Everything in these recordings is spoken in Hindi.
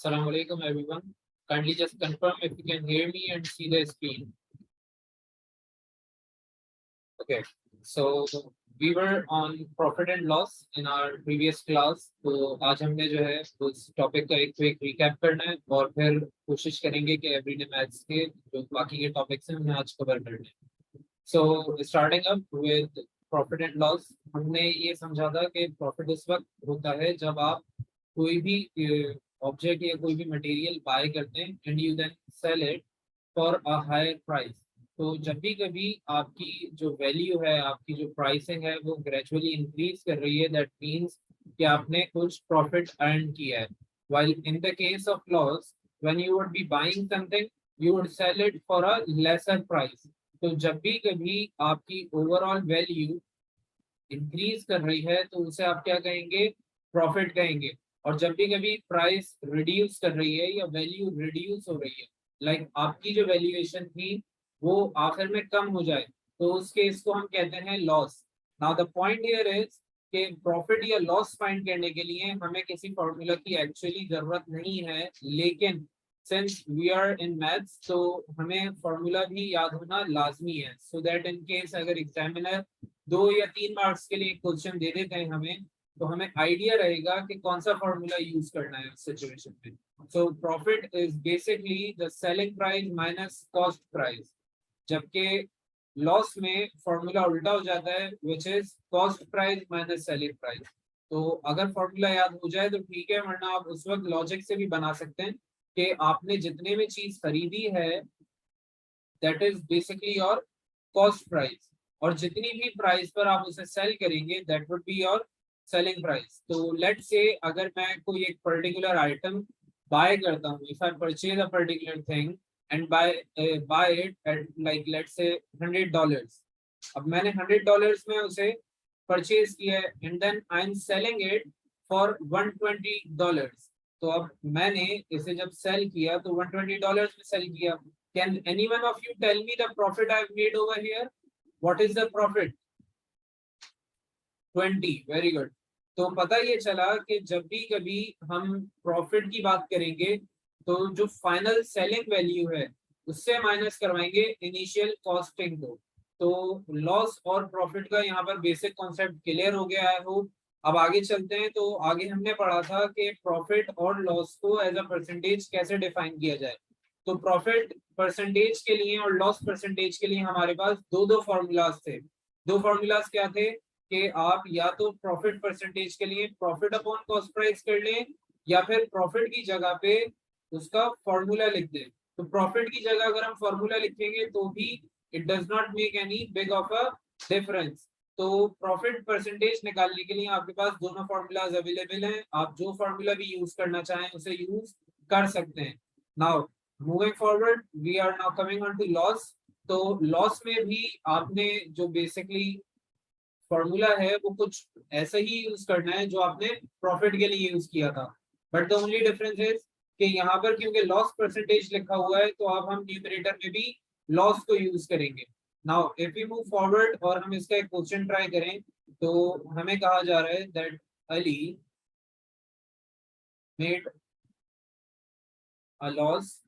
Assalamu alaikum everyone. Kindly just confirm if you can hear me and see the screen. Okay, so we were on profit and loss in our previous class. तो आज हमने जो है उस टॉपिक का एक क्विक रिकैप करना है और फिर कोशिश करेंगे कि एवरीडे मैथ्स के जो बाकी के टॉपिक्स हैं उन्हें आज कवर कर लें. So starting up with profit and loss, हमने ये समझा था कि प्रॉफिट उस वक्त होता है जब आप कोई भी ऑब्जेक्ट या कोई भी मटेरियल बाय करते हैं and you then sell it for a higher price. तो जब भी कभी आपकी जो वैल्यू है, आपकी जो प्राइसिंग है वो ग्रेजुअली इंक्रीज कर रही है, दैट मींस कि आपने कुछ प्रॉफिट अर्न किया है. While in the case of loss, when you would be buying something, you would sell it for a lesser price. तो जब भी कभी आपकी ओवरऑल वैल्यू इंक्रीज कर रही है तो उसे आप क्या कहेंगे? प्रॉफिट कहेंगे. और जब भी कभी प्राइस रिड्यूस कर रही है या वैल्यू रिड्यूस हो रही है, लाइक आपकी जो वैल्यूएशन थी वो आखिर में कम हो जाए, तो उस केस को हम कहते हैं loss. Now the point here is कि प्रॉफिट या लॉस फाइंड करने के लिए हमें किसी फॉर्मूला की एक्चुअली जरूरत नहीं है, लेकिन since we are in maths तो हमें फॉर्मूला भी याद होना लाजमी है, सो दैट इन केस अगर एग्जामिनर 2 या 3 मार्क्स के लिए क्वेश्चन दे देते हैं हमें, तो हमें आइडिया रहेगा कि कौन सा फॉर्मूला यूज करना है उस सिचुएशन में. So profit is basically the selling price minus cost price, जबकि लॉस में फॉर्मूला उल्टा हो जाता है, which is cost price minus selling price. तो अगर फॉर्मूला याद हो जाए तो ठीक है, वरना आप उस वक्त लॉजिक से भी बना सकते हैं कि आपने जितने में चीज खरीदी है that is basically your cost price, और जितनी भी प्राइस पर आप उसे सेल करेंगे that would be your selling price. तो लेट्स से अगर मैं कोई एक पर्टिकुलर आइटम बाय करता हूँ, if I purchase a particular thing and buy it at like let's say $100. अब मैंने $100 में उसे परचेज किया है and then I am selling it for $120. तो अब मैंने इसे जब सेल किया तो $120 में सेल किया. Can anyone of you tell me the profit I've made over here? What is the profit? 20. Very good. तो पता ये चला कि जब भी कभी हम प्रॉफिट की बात करेंगे तो जो फाइनल सेलिंग वैल्यू है उससे माइनस करवाएंगे इनिशियल कॉस्टिंग को. तो लॉस और प्रॉफिट का यहाँ पर बेसिक कॉन्सेप्ट क्लियर हो गया है. हो अब आगे चलते हैं. तो आगे हमने पढ़ा था कि प्रॉफिट और लॉस को एज अ परसेंटेज कैसे डिफाइन किया जाए. तो प्रॉफिट परसेंटेज के लिए और लॉस परसेंटेज के लिए हमारे पास दो फॉर्मूलाज थे. दो फॉर्मूलाज क्या थे कि आप या तो प्रॉफिट परसेंटेज के लिए प्रॉफिट अपॉन कॉस्ट प्राइस कर लें, या फिर प्रॉफिट की जगह पे उसका फॉर्मूला लिख दें. तो प्रॉफिट की जगह अगर हम फॉर्मूला लिखेंगे तो भी it does not make any big of a difference. तो प्रॉफिट परसेंटेज निकालने के लिए आपके पास दोनों फॉर्मूलाज अवेलेबल हैं. आप जो फॉर्मूला भी यूज करना चाहें उसे यूज कर सकते हैं. Now moving forward we are now coming on to loss. तो लॉस में भी आपने जो बेसिकली फॉर्मूला है वो कुछ ऐसा ही यूज करना है जो आपने प्रॉफिट के लिए यूज किया था. But the only difference is कि यहाँ पर क्योंकि लॉस परसेंटेज लिखा हुआ है तो अब हम न्यूमरेटर में भी लॉस को यूज करेंगे. Now if we move forward और हम इसका एक क्वेश्चन ट्राई करें तो हमें कहा जा रहा है that Ali made a loss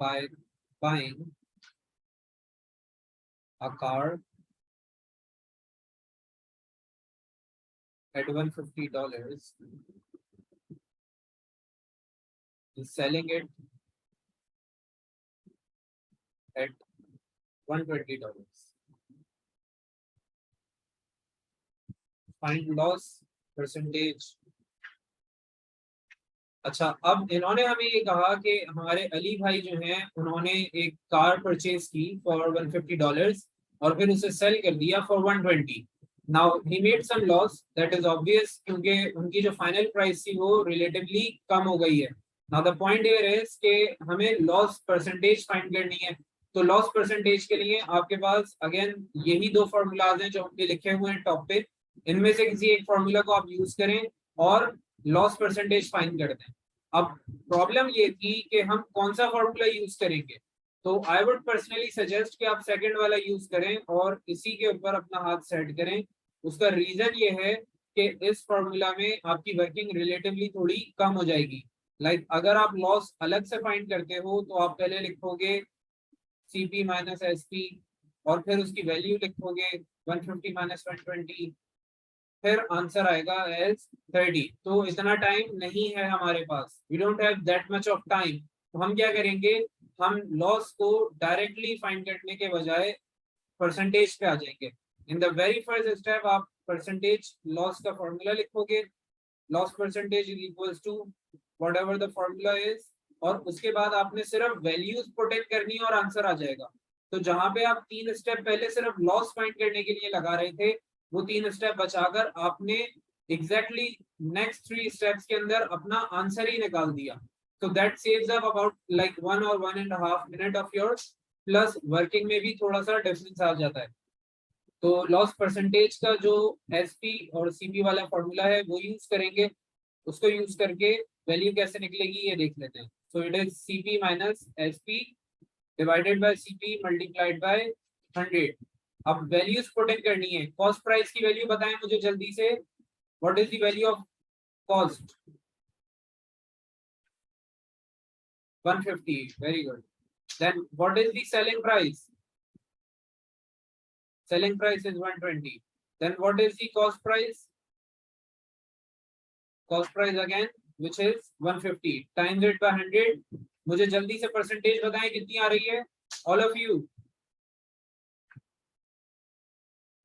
by buying a car at $150 and selling it at $120. Find loss percentage. अच्छा, अब इन्होंने हमें ये कहा कि हमारे अली भाई जो हैं उन्होंने एक कार परचेज की फॉर $150 और फिर उसे सेल कर दिया for 120. Now he made some loss, that is obvious, क्योंकि उनकी जो फाइनल प्राइस थी वो रिलेटिवली कम हो गई है. Now the point here is कि हमें लॉस परसेंटेज फाइंड करनी है. तो लॉस परसेंटेज के लिए आपके पास अगेन यही दो फॉर्मूलाज हैं जो हमने लिखे हुए हैं टॉप पे. इनमें से किसी एक फॉर्मूला को आप यूज करें और लॉस परसेंटेज फाइंड करते हैं. अब प्रॉब्लम ये थी कि हम कौन सा फॉर्मूला यूज करेंगे. तो आई वुड पर्सनली सजेस्ट कि आप सेकंड वाला यूज करें और इसी के ऊपर अपना हाथ सेट करें. उसका रीजन ये है कि इस फॉर्मूला में आपकी वर्किंग रिलेटिवली थोड़ी कम हो जाएगी। लाइक अगर आप लॉस अलग से फाइंड करते हो तो आप पहले लिखोगे CP माइनस SP और फिर उसकी वैल्यू लिखोगे 150 माइनस 120, फिर आंसर आएगा एज 30। तो इतना टाइम नहीं है हमारे पास, we don't have that much of time. तो हम क्या करेंगे, हम लॉस को डायरेक्टली फाइंड करने के बजाय परसेंटेज पे आ जाएंगे। In the very first step आप परसेंटेज लॉस का फॉर्मूला लिखोगे, loss percentage is equals to whatever the formula is, और उसके बाद आपने सिर्फ वैल्यूज पुट इन करनी है और आंसर आ जाएगा। तो जहां पे आप 3 स्टेप पहले सिर्फ लॉस फाइंड करने के लिए लगा रहे थे, वो 3 स्टेप बचाकर आपने एग्जैक्टली नेक्स्ट 3 स्टेप्स के अंदर अपना आंसर ही निकाल दिया। तो that saves up about like 1 और 1.5 minute of yours, plus working में भी थोड़ा सा डिफरेंस आ जाता है। तो लॉस परसेंटेज का जो SP और CP वाला फॉर्मूला है वो यूज करेंगे, उसको यूज करके वैल्यू कैसे निकलेगी ये देख लेते हैं। So it is CP minus SP divided by CP multiplied by 100। अब वैल्यूज पुट इन करनी है। कॉस्ट प्राइस की वैल्यू बताएं मुझे जल्दी से, what is the value of cost? 150, very good. Then what is the selling price? Selling price is 120. Then what is the cost price? Cost price again, which is 150 times it by 100. मुझे जल्दी से परसेंटेज बताएं कितनी आ रही है, all of you.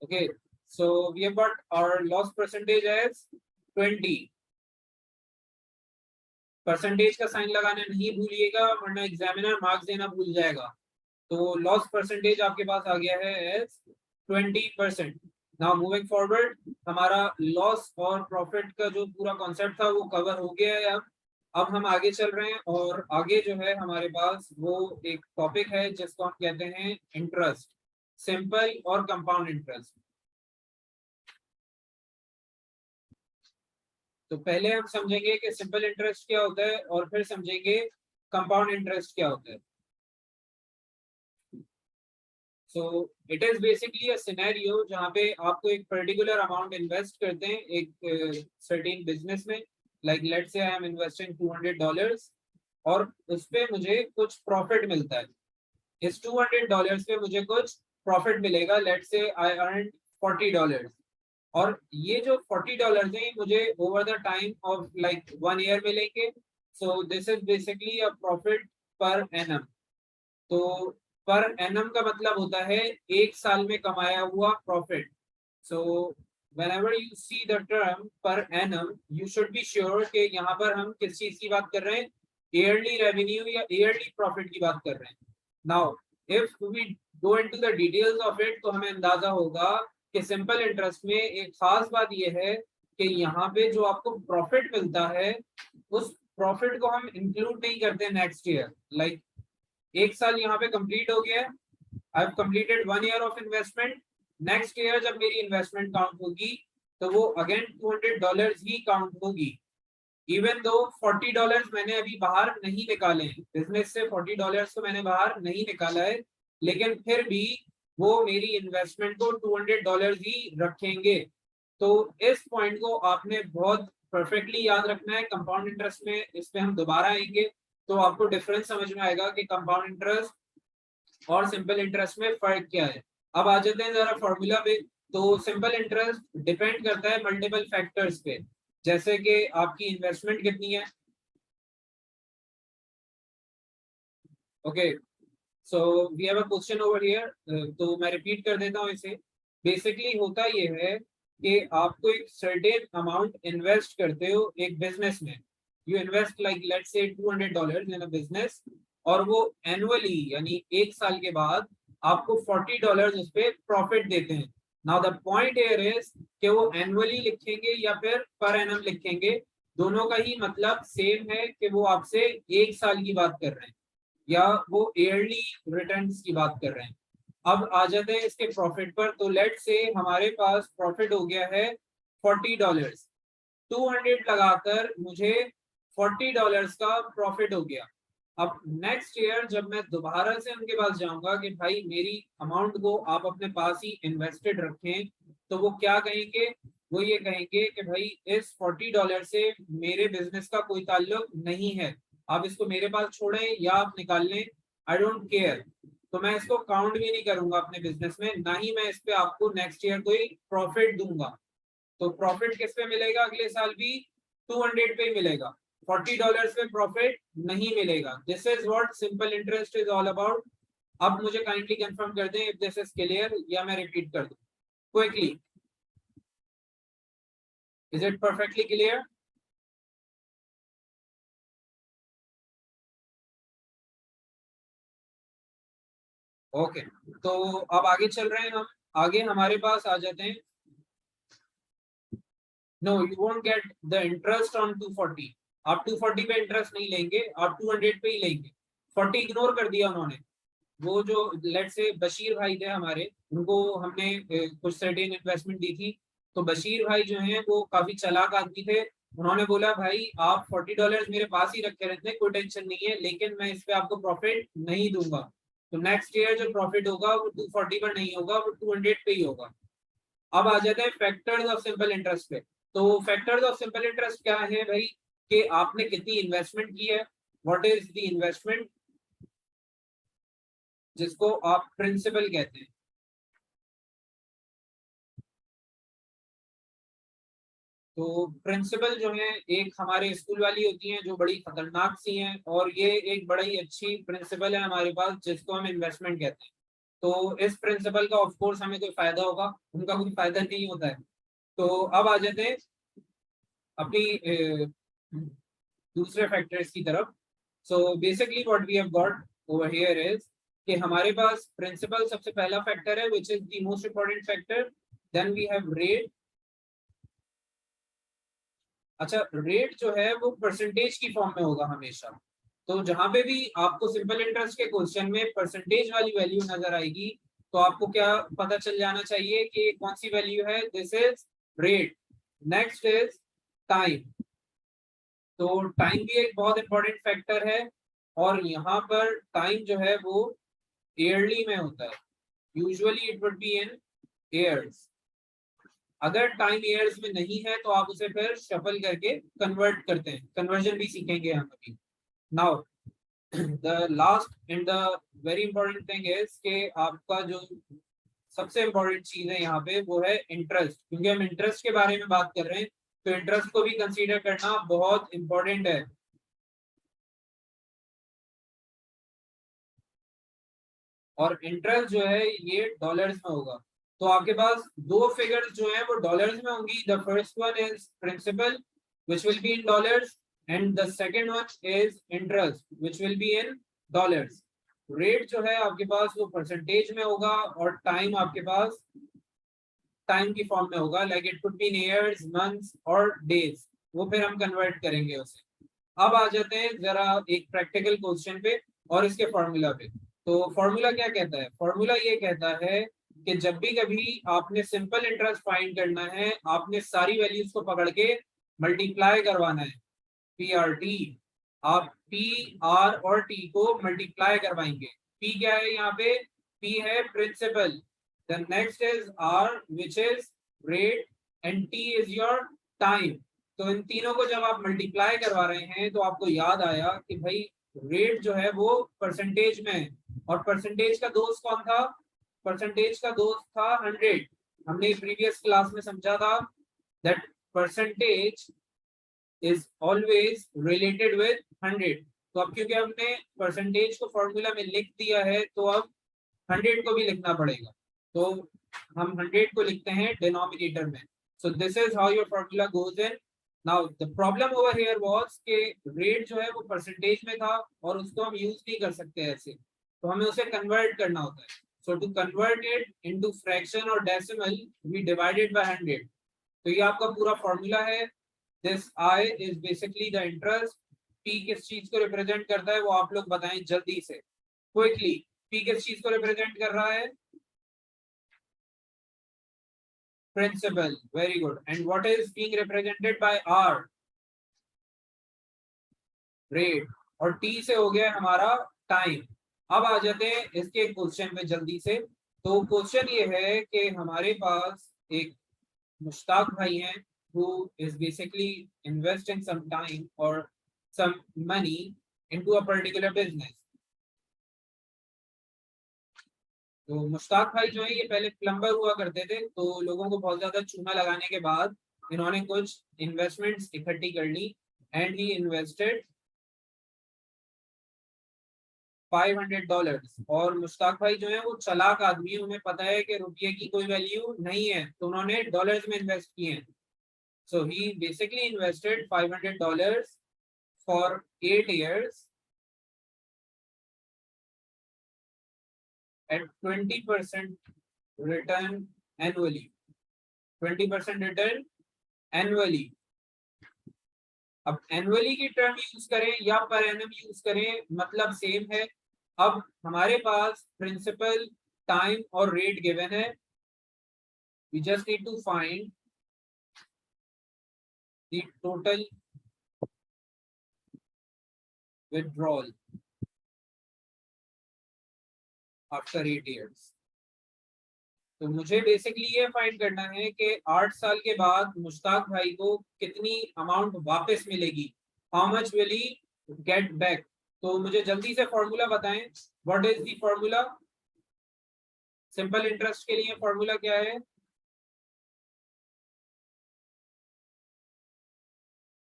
Okay, so we have got our loss percentage as 20. Percentage का साइन लगाना नहीं भूलिएगा वरना एग्जामिनर मार्क्स देना भूल जाएगा। तो लॉस परसेंटेज आपके पास आ गया है एज 20%। नाउ मूविंग फॉरवर्ड, हमारा लॉस और प्रॉफिट का जो पूरा कॉन्सेप्ट था वो कवर हो गया है। अब हम आगे चल रहे हैं और आगे जो है हमारे पास वो एक टॉपिक है जिसको हम कहते हैं इंटरेस्ट, सिंपल और कंपाउंड इंटरेस्ट। तो पहले हम समझेंगे कि सिंपल इंटरेस्ट क्या होता है और फिर समझेंगे कंपाउंड इंटरेस्ट क्या होता है। So it is basically a scenario जहाँ पे आपको एक पर्टिकुलर अमाउंट इन्वेस्ट करते हैं एक सर्टेन बिजनेस में, लाइक लेट्स से आई एम इन्वेस्टिंग $200 और उस पे मुझे कुछ प्रॉफिट मिलता है। इस $200 पे मुझे कुछ प्रॉफिट मिलेगा, लेट्स से आई अर्न $40, और ये जो $40 हैं मुझे over the time of like 1 year मिलेंगे। So this is basically a profit per annum. तो पर एनम का मतलब होता है एक साल में कमाया हुआ profit. So whenever you see the term per annum, you should be sure कि यहाँ पर हम किस चीज की बात कर रहे हैं, ईयरली रेवेन्यू या ईयरली प्रॉफिट की बात कर रहे हैं। Now if we go into the details of it तो हमें अंदाजा होगा कि सिंपल इंटरेस्ट में एक खास बात यह है कि यहाँ पे जो आपको प्रॉफिट मिलता है उस प्रॉफिट को हम इंक्लूड नहीं करते नेक्स्ट ईयर। लाइक एक साल यहाँ पे कंप्लीट हो गया है, I have completed 1 year of investment. Next year जब मेरी इन्वेस्टमेंट काउंट होगी तो वो अगेन $200 ही काउंट होगी, इवन दो $40 मैंने अभी बाहर नहीं निकाले हैं बिजनेस से, $40 तो मैंने बाहर नहीं निकाला है, लेकिन फिर भी वो मेरी इन्वेस्टमेंट को $200 ही रखेंगे। तो इस पॉइंट को आपने बहुत परफेक्टली याद रखना है। कंपाउंड इंटरेस्ट में इस पे हम दोबारा आएंगे तो आपको डिफरेंस समझ में आएगा कि कंपाउंड इंटरेस्ट और सिंपल इंटरेस्ट में फर्क क्या है। अब आ जाते हैं जरा फॉर्मूला पे। तो सिंपल इंटरेस्ट डिपेंड करता है मल्टीपल फैक्टर्स पे, जैसे कि आपकी इन्वेस्टमेंट कितनी है। Okay, so we have a question over here, तो मैं रिपीट कर देता हूँ इसे। बेसिकली होता ये है कि आपको एक सर्टेन अमाउंट इन्वेस्ट करते हो एक बिजनेस में, यू इन्वेस्ट लाइक लेट्स से $200 इन अ बिजनेस, और वो एनुअली यानी एक साल के बाद आपको $40 उस पे प्रॉफिट देते हैं। Now the point here is कि वो एनुअली लिखेंगे या फिर पर एनम लिखेंगे, दोनों का ही मतलब सेम है कि वो आपसे एक साल की बात कर रहे हैं या वो ईयरली रिटर्न्स की बात कर रहे हैं। अब आ जाते हैं इसके प्रॉफिट पर। तो लेट से हमारे पास प्रॉफिट हो गया है $40, 200 लगाकर मुझे $40 का प्रॉफिट हो गया। अब नेक्स्ट ईयर जब मैं दोबारा से उनके पास जाऊंगा कि भाई मेरी अमाउंट को आप अपने पास ही इन्वेस्टेड रखें, तो वो क्या कहेंगे वो ये कहेंगे कि भाई इस $40 से मेरे बिजनेस का कोई ताल्लुक नहीं है, आप इसको मेरे पास छोड़ें या आप निकाल लें, आई डोंट केयर। तो मैं इसको काउंट भी नहीं करूंगा अपने बिजनेस में, ना ही मैं इस पे आपको नेक्स्ट ईयर कोई प्रॉफिट दूंगा। तो प्रॉफिट किस पे मिलेगा अगले साल भी? 200 पे मिलेगा, $40 पे प्रॉफिट नहीं मिलेगा। This is what simple interest is all about. अब मुझे काइंडली कंफर्म कर दें इफ दिस इज क्लियर, या मैं रिपीट कर दूं quickly. Is it perfectly clear? Okay, तो अब आगे चल रहे हैं हम। आगे हमारे पास आ जाते हैं। No, you won't get the interest on 240। आप 240 पे इंटरेस्ट नहीं लेंगे, आप 200 पे ही लेंगे। 40 इग्नोर कर दिया उन्होंने। वो जो लेट से बशीर भाई थे हमारे, उनको हमने कुछ सर्टेन इन्वेस्टमेंट दी थी। तो बशीर भाई जो हैं वो काफी चालाक आदमी थे। उन्होंने बोला भाई आप $40 मेरे पास ही रखे रहते हैं, कोई टेंशन नहीं है, लेकिन मैं इस पे आपको प्रॉफिट नहीं दूंगा। तो नेक्स्ट ईयर जो प्रॉफिट होगा वो 240 पर नहीं होगा, वो 200 पे ही होगा। अब आ जाते हैं फैक्टर्स ऑफ सिंपल इंटरेस्ट पे। तो फैक्टर्स ऑफ सिंपल इंटरेस्ट क्या है भाई? कि आपने कितनी इन्वेस्टमेंट की है, व्हाट इज द इन्वेस्टमेंट, जिसको आप प्रिंसिपल कहते हैं। तो प्रिंसिपल जो है एक हमारे स्कूल वाली होती हैं जो बड़ी खतरनाक सी हैं, और ये एक बड़ा ही अच्छी प्रिंसिपल है हमारे पास जिसको हम इन्वेस्टमेंट कहते हैं। तो इस प्रिंसिपल का ऑफ कोर्स हमें कोई फायदा होगा, उनका कोई फायदा नहीं होता है। तो अब आ जाते हैं अपनी दूसरे फैक्टर्स की तरफ। So basically what we have got over here is कि हमारे पास प्रिंसिपल सबसे पहला फैक्टर है which is the most important factor. Then we have rate. अच्छा, रेट जो है वो परसेंटेज की फॉर्म में होगा हमेशा। तो जहां पे भी आपको सिंपल इंटरेस्ट के क्वेश्चन में परसेंटेज वाली वैल्यू नजर आएगी, तो आपको क्या पता चल जाना चाहिए कि कौन सी वैल्यू है? This is rate. Next is time. तो टाइम भी एक बहुत इंपॉर्टेंट फैक्टर है, और यहाँ पर टाइम जो है वो ईयरली में होता है। Usually it would be in years. अगर टाइम ईयर्स में नहीं है तो आप उसे फिर शफल करके कन्वर्ट करते हैं, कन्वर्जन भी सीखेंगे हम अभी। Now the last and the very important thing is कि आपका जो सबसे इंपॉर्टेंट चीज है यहाँ पे वो है इंटरेस्ट, क्योंकि हम इंटरेस्ट के बारे में बात कर रहे हैं। तो इंटरेस्ट को भी कंसीडर करना बहुत इंपॉर्टेंट है। और इंटरेस्ट जो है ये डॉलर्स में होगा। तो आपके पास दो फिगर्स जो है वो डॉलर्स में होंगी। The first one is principal which will be in dollars, and the second one is interest which will be in dollars. Rate जो है आपके पास वो परसेंटेज में होगा, और टाइम आपके पास टाइम की फॉर्म में होगा, like it could be in years, months और डेज। वो फिर हम कन्वर्ट करेंगे उसे। अब आ जाते हैं जरा एक प्रैक्टिकल क्वेश्चन पे और इसके फॉर्मूला पे। तो फॉर्मूला क्या कहता है? फॉर्मूला ये कहता है कि जब भी कभी आपने सिंपल इंटरेस्ट फाइंड करना है, आपने सारी वैल्यूज को पकड़ के मल्टीप्लाई करवाना है। P R T. आप पी आर और टी को मल्टीप्लाई करवाएंगे। पी क्या है यहाँ पे? पी है principal, the next is R which is rate, and T is your time. तो इन तीनों को जब आप मल्टीप्लाई करवा रहे हैं तो आपको याद आया कि भाई रेट जो है वो परसेंटेज में है, और परसेंटेज का दोस्त कौन था? परसेंटेज का दोस्त था 100। हमने प्रीवियस क्लास में समझा था that percentage is always related with 100। तो अब क्योंकि हमने परसेंटेज को फॉर्मूला में लिख दिया है, तो अब 100 को भी लिखना पड़ेगा। तो हम 100 को लिखते हैं डिनोमिनेटर में। सो this is how your formula goes in. Now the problem over here was कि रेट जो है वो परसेंटेज में था, और उसको हम यूज नहीं कर सकते ऐसे, तो हमें उसे कन्वर्ट करना होता है। So to convert it into fraction और डेसिमल वी डिवाइडेड बाय 100। तो ये आपका पूरा फॉर्मूला है। This I is basically the interest. P किस चीज को रिप्रेजेंट करता है वो आप लोग बताएं जल्दी से, क्विकली। पी किस चीज को रिप्रेजेंट कर रहा है? Principal, very good. And what is being represented by R? Rate. और टी से हो गया हमारा टाइम। अब आ जाते हैं इसके क्वेश्चन पे जल्दी से। तो क्वेश्चन ये है कि हमारे पास एक मुश्ताक भाई हैं who is basically investing some time or some money into a particular business. तो मुश्ताक भाई जो है ये पहले प्लम्बर हुआ करते थे, तो लोगों को बहुत ज्यादा चूना लगाने के बाद इन्होंने कुछ इन्वेस्टमेंट्स इकट्ठी कर ली एंड ही इन्वेस्टेड $500। और मुश्ताक भाई जो है वो चालाक आदमी है, उन्हें पता है कि रुपये की कोई वैल्यू नहीं है, तो उन्होंने डॉलर्स में इन्वेस्ट किए हैं। So he basically invested $500 for 8 years at 20% return annually. 20% return annually. अब एनुअली की टर्म यूज करें या पर एनम यूज करें, मतलब सेम है। अब हमारे पास प्रिंसिपल, टाइम और रेट गिवन है। We just need to find the total withdrawal after 8 years। तो मुझे बेसिकली ये फाइंड करना है कि 8 साल के बाद मुश्ताक भाई को कितनी अमाउंट वापस मिलेगी, how much will he get back. तो मुझे जल्दी से फॉर्मूला बताएं, what is the formula. Simple interest के लिए फॉर्मूला क्या है?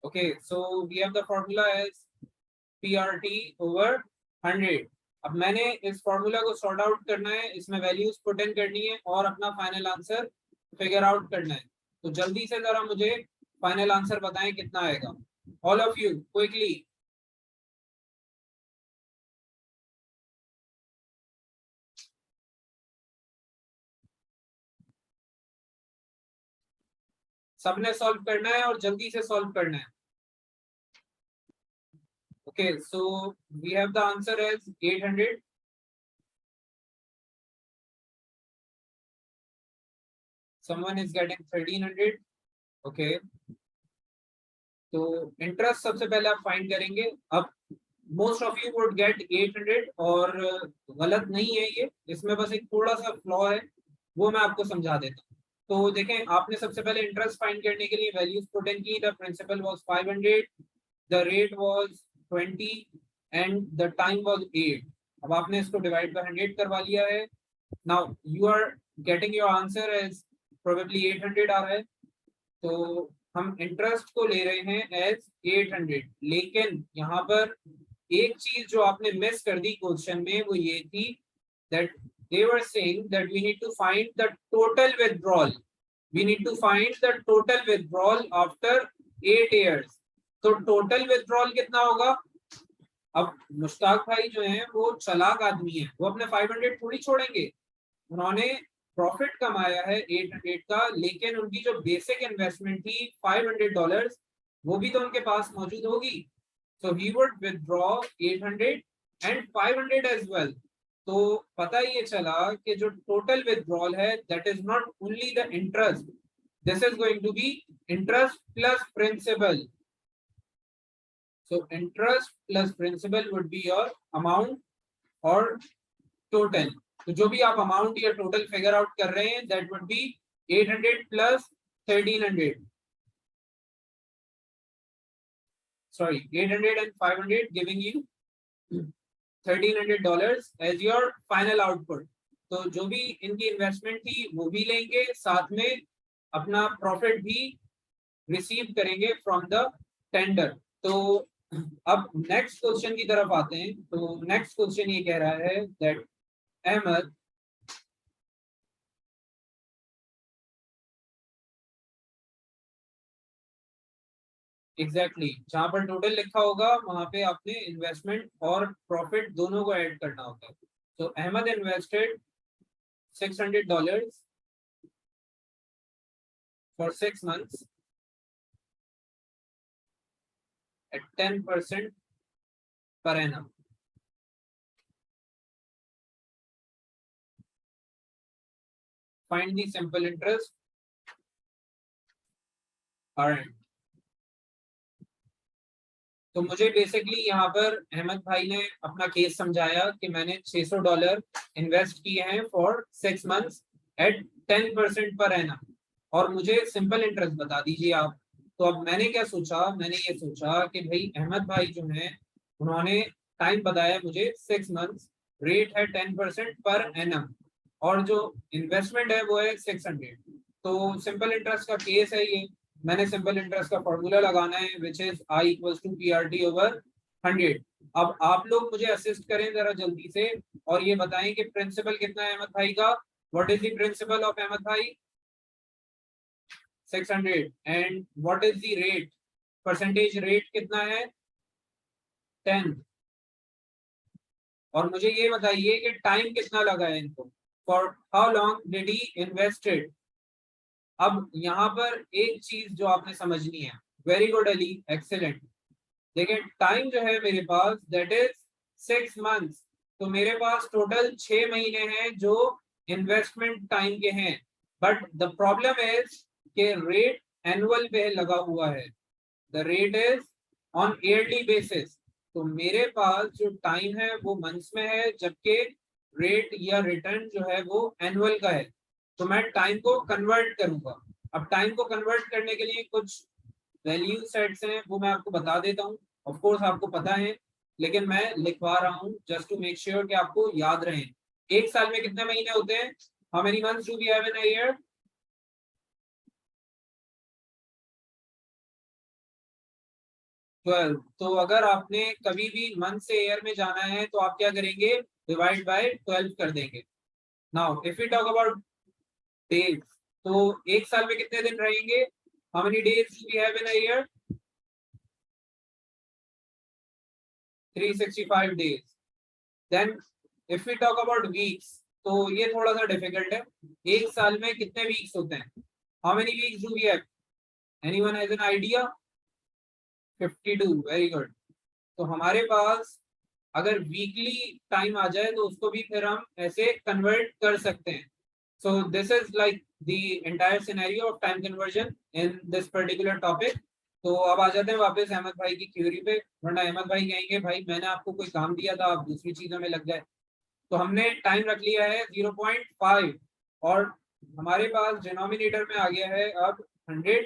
Okay, so we have the formula as PRT over 100। अब मैंने इस फॉर्मूला को सॉर्ट आउट करना है, इसमें वैल्यूज पुट इन करनी है और अपना फाइनल आंसर फिगर आउट करना है। तो जल्दी से जरा मुझे फाइनल आंसर बताएं कितना आएगा, ऑल ऑफ यू क्विकली। सबने सॉल्व करना है और जल्दी से सॉल्व करना है। Okay, so we have the answer as 800। someone is getting 1300। Okay, तो इंटरेस्ट सबसे पहले आप फाइंड करेंगे। अब most of you would get 800 और गलत नहीं है ये, इसमें बस एक थोड़ा सा फ्लॉ है, वो मैं आपको समझा देता हूँ। तो देखें, आपने सबसे पहले इंटरेस्ट फाइंड करने के लिए वैल्यूज पुट इन की। The principal was 500, the rate was 20 and the time was 8। अब आपने इसको डिवाइड बाय 100 करवा लिया है। Now you are getting your answer as probably 800 आ रहा है। तो हम इंटरेस्ट को ले रहे हैं एज 800, लेकिन यहाँ पर एक चीज जो आपने मिस कर दी क्वेश्चन में वो ये थी that they were saying that we need to find the total withdrawal, we need to find the total withdrawal after 8 years। तो टोटल विथड्रॉल कितना होगा? अब मुश्ताक भाई जो हैं वो चालाक आदमी है, वो अपने 500 थोड़ी छोड़ेंगे। उन्होंने प्रॉफिट कमाया है 800 का, लेकिन उनकी जो बेसिक इन्वेस्टमेंट थी $500 वो भी तो उनके पास मौजूद होगी। So he would withdraw 800 and 500 as well. तो पता ये चला कि जो टोटल विथड्रॉल है that is not only the interest, this is going to be interest plus principal. So interest plus principal would be your amount और टोटल। तो जो भी आप अमाउंट या टोटल फिगर आउट कर रहे हैं that would B 800 plus 1300, sorry 800 and 500 giving you $1300 as your final output। तो जो भी इनकी इन्वेस्टमेंट थी वो भी लेंगे, साथ में अपना प्रॉफिट भी रिसीव करेंगे फ्रॉम द टेंडर। तो अब नेक्स्ट क्वेश्चन की तरफ आते हैं। तो नेक्स्ट क्वेश्चन ये कह रहा है दैट अहमद एग्जैक्टली जहां पर टोटल लिखा होगा वहां पे आपने इन्वेस्टमेंट और प्रॉफिट दोनों को ऐड करना होता है। तो Ahmad invested $600 for 6 months at 10% per annum। Find the simple interest earned। तो मुझे बेसिकली यहाँ पर अहमद भाई ने अपना केस समझाया कि मैंने $600 इन्वेस्ट किए हैं for 6 months eight 10% per annum, और मुझे सिंपल इंटरेस्ट बता दीजिए आप। तो अब मैंने क्या सोचा, मैंने ये सोचा कि भाई अहमद भाई जो हैं उन्होंने टाइम बताया मुझे 6 मंथ्स, रेट है 10% पर एनम, और जो इन्वेस्टमेंट है वो है 600। तो सिंपल इंटरेस्ट का केस है ये। मैंने सिंपल इंटरेस्ट का फॉर्मूला लगाना है which is I equals to P R T over 100। अब आप लोग मुझे असिस्ट करें जरा जल्दी से और ये बताएं कि प्रिंसिपल कितना है अहमद भाई का। What is the principal of Ahmad भाई? 600। And what is the rate, percentage rate कितना है? 10। और मुझे ये बताइए कि टाइम कितना लगा है इनको, for how long did he invested. अब यहाँ पर एक चीज जो आपने समझनी है, वेरी गुड अली, एक्सेलेंट। देखिए टाइम जो है मेरे पास दैट इज 6 मंथ्स, तो मेरे पास टोटल 6 महीने हैं जो इन्वेस्टमेंट टाइम के हैं। बट द प्रॉब्लम इज के रेट एनुअल पे लगा हुआ है, the rate is on yearly basis. तो मेरे पास जो टाइम है वो मंथ्स में है, जबकि रेट या रिटर्न जो है वो एनुअल का है। तो मैं टाइम को कन्वर्ट करूंगा। अब टाइम को कन्वर्ट करने के लिए कुछ वैल्यू सेट्स हैं, वो मैं आपको बता देता हूँ। ऑफ कोर्स आपको पता है, लेकिन मैं लिखवा रहा हूँ जस्ट टू मेक श्योर कि आपको याद रहे। एक साल में कितने महीने होते हैं? How many months do we have in a year? 12। तो अगर आपने कभी भी मंथ से ईयर में जाना है तो आप क्या करेंगे? डिवाइड बाय 12 कर देंगे। Now if we talk about days, तो एक साल में कितने दिन रहेंगे? How many days do we have in a year? 365 days. Then if we talk about weeks, तो ये थोड़ा सा डिफिकल्ट है। एक साल में कितने वीक्स होते हैं? How many weeks do we have? Anyone has an idea? 52। Very good. तो हमारे पास अगर वीकली टाइम आ जाए तो उसको भी फिर हम ऐसे कन्वर्ट कर सकते हैं। सो this is like the entire scenario of time conversion in this particular topic. तो अब आ जाते हैं वापस अहमद भाई की थ्योरी पे, वरना अहमद भाई कहेंगे भाई मैंने आपको कोई काम दिया था आप दूसरी चीजों में लग गए। तो हमने टाइम रख लिया है 0.5, और हमारे पास डिनोमिनेटर में आ गया है अब 100।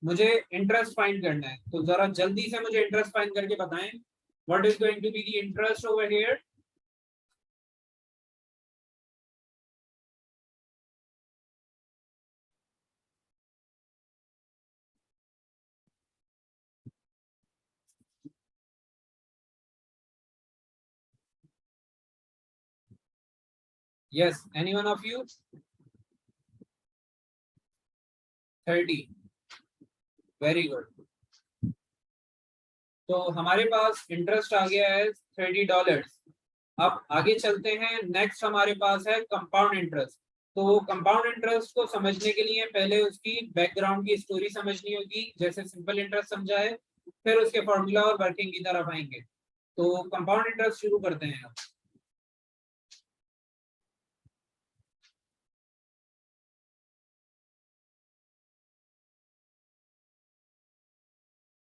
मुझे इंटरेस्ट फाइंड करना है, तो जरा जल्दी से मुझे इंटरेस्ट फाइंड करके बताएं what is going to be the interest over here. Yes, anyone of you? 30। Very good. तो हमारे पास इंटरेस्ट आ गया है $30। अब आगे चलते हैं, नेक्स्ट हमारे पास है कंपाउंड इंटरेस्ट। तो कंपाउंड इंटरेस्ट को समझने के लिए पहले उसकी बैकग्राउंड की स्टोरी समझनी होगी, जैसे सिंपल इंटरेस्ट समझा है, फिर उसके फॉर्मूला और वर्किंग की तरफ आएंगे। तो कंपाउंड इंटरेस्ट शुरू करते हैं।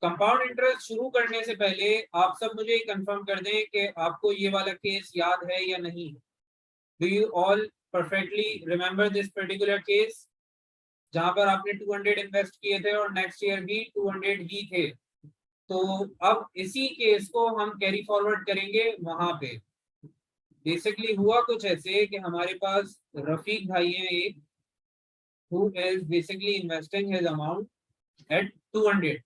कंपाउंड इंटरेस्ट शुरू करने से पहले आप सब मुझे कंफर्म कर दें कि आपको ये वाला केस याद है या नहीं। Do you all perfectly remember this particular case, जहां पर आपने 200 इन्वेस्ट किए थे और नेक्स्ट ईयर भी 200 ही थे? तो अब इसी केस को हम कैरी फॉरवर्ड करेंगे वहां पे। बेसिकली हुआ कुछ ऐसे कि हमारे पास रफीक भाई हैं एक, who is basically investing his amount at 200।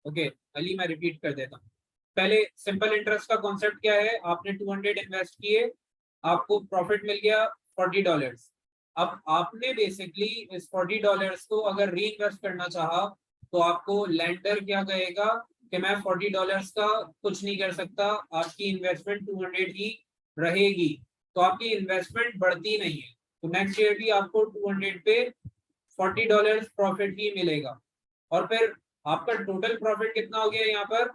Okay Ali, मैं रिपीट कर देता हूँ। पहले सिंपल इंटरेस्ट का कॉन्सेप्ट क्या है? आपने 200 इन्वेस्ट किए, आपको प्रॉफिट मिल गया $40। अब आपने बेसिकली इस $40 को अगर री इन्वेस्ट करना चाहा, तो आपको लेंडर क्या कहेगा कि मैं $40 का कुछ नहीं कर सकता, आपकी इन्वेस्टमेंट 200 ही रहेगी। तो आपकी इन्वेस्टमेंट बढ़ती नहीं है, तो नेक्स्ट ईयर भी आपको 200 पे $40 प्रॉफिट ही मिलेगा। और फिर आपका टोटल प्रॉफिट कितना हो गया यहाँ पर?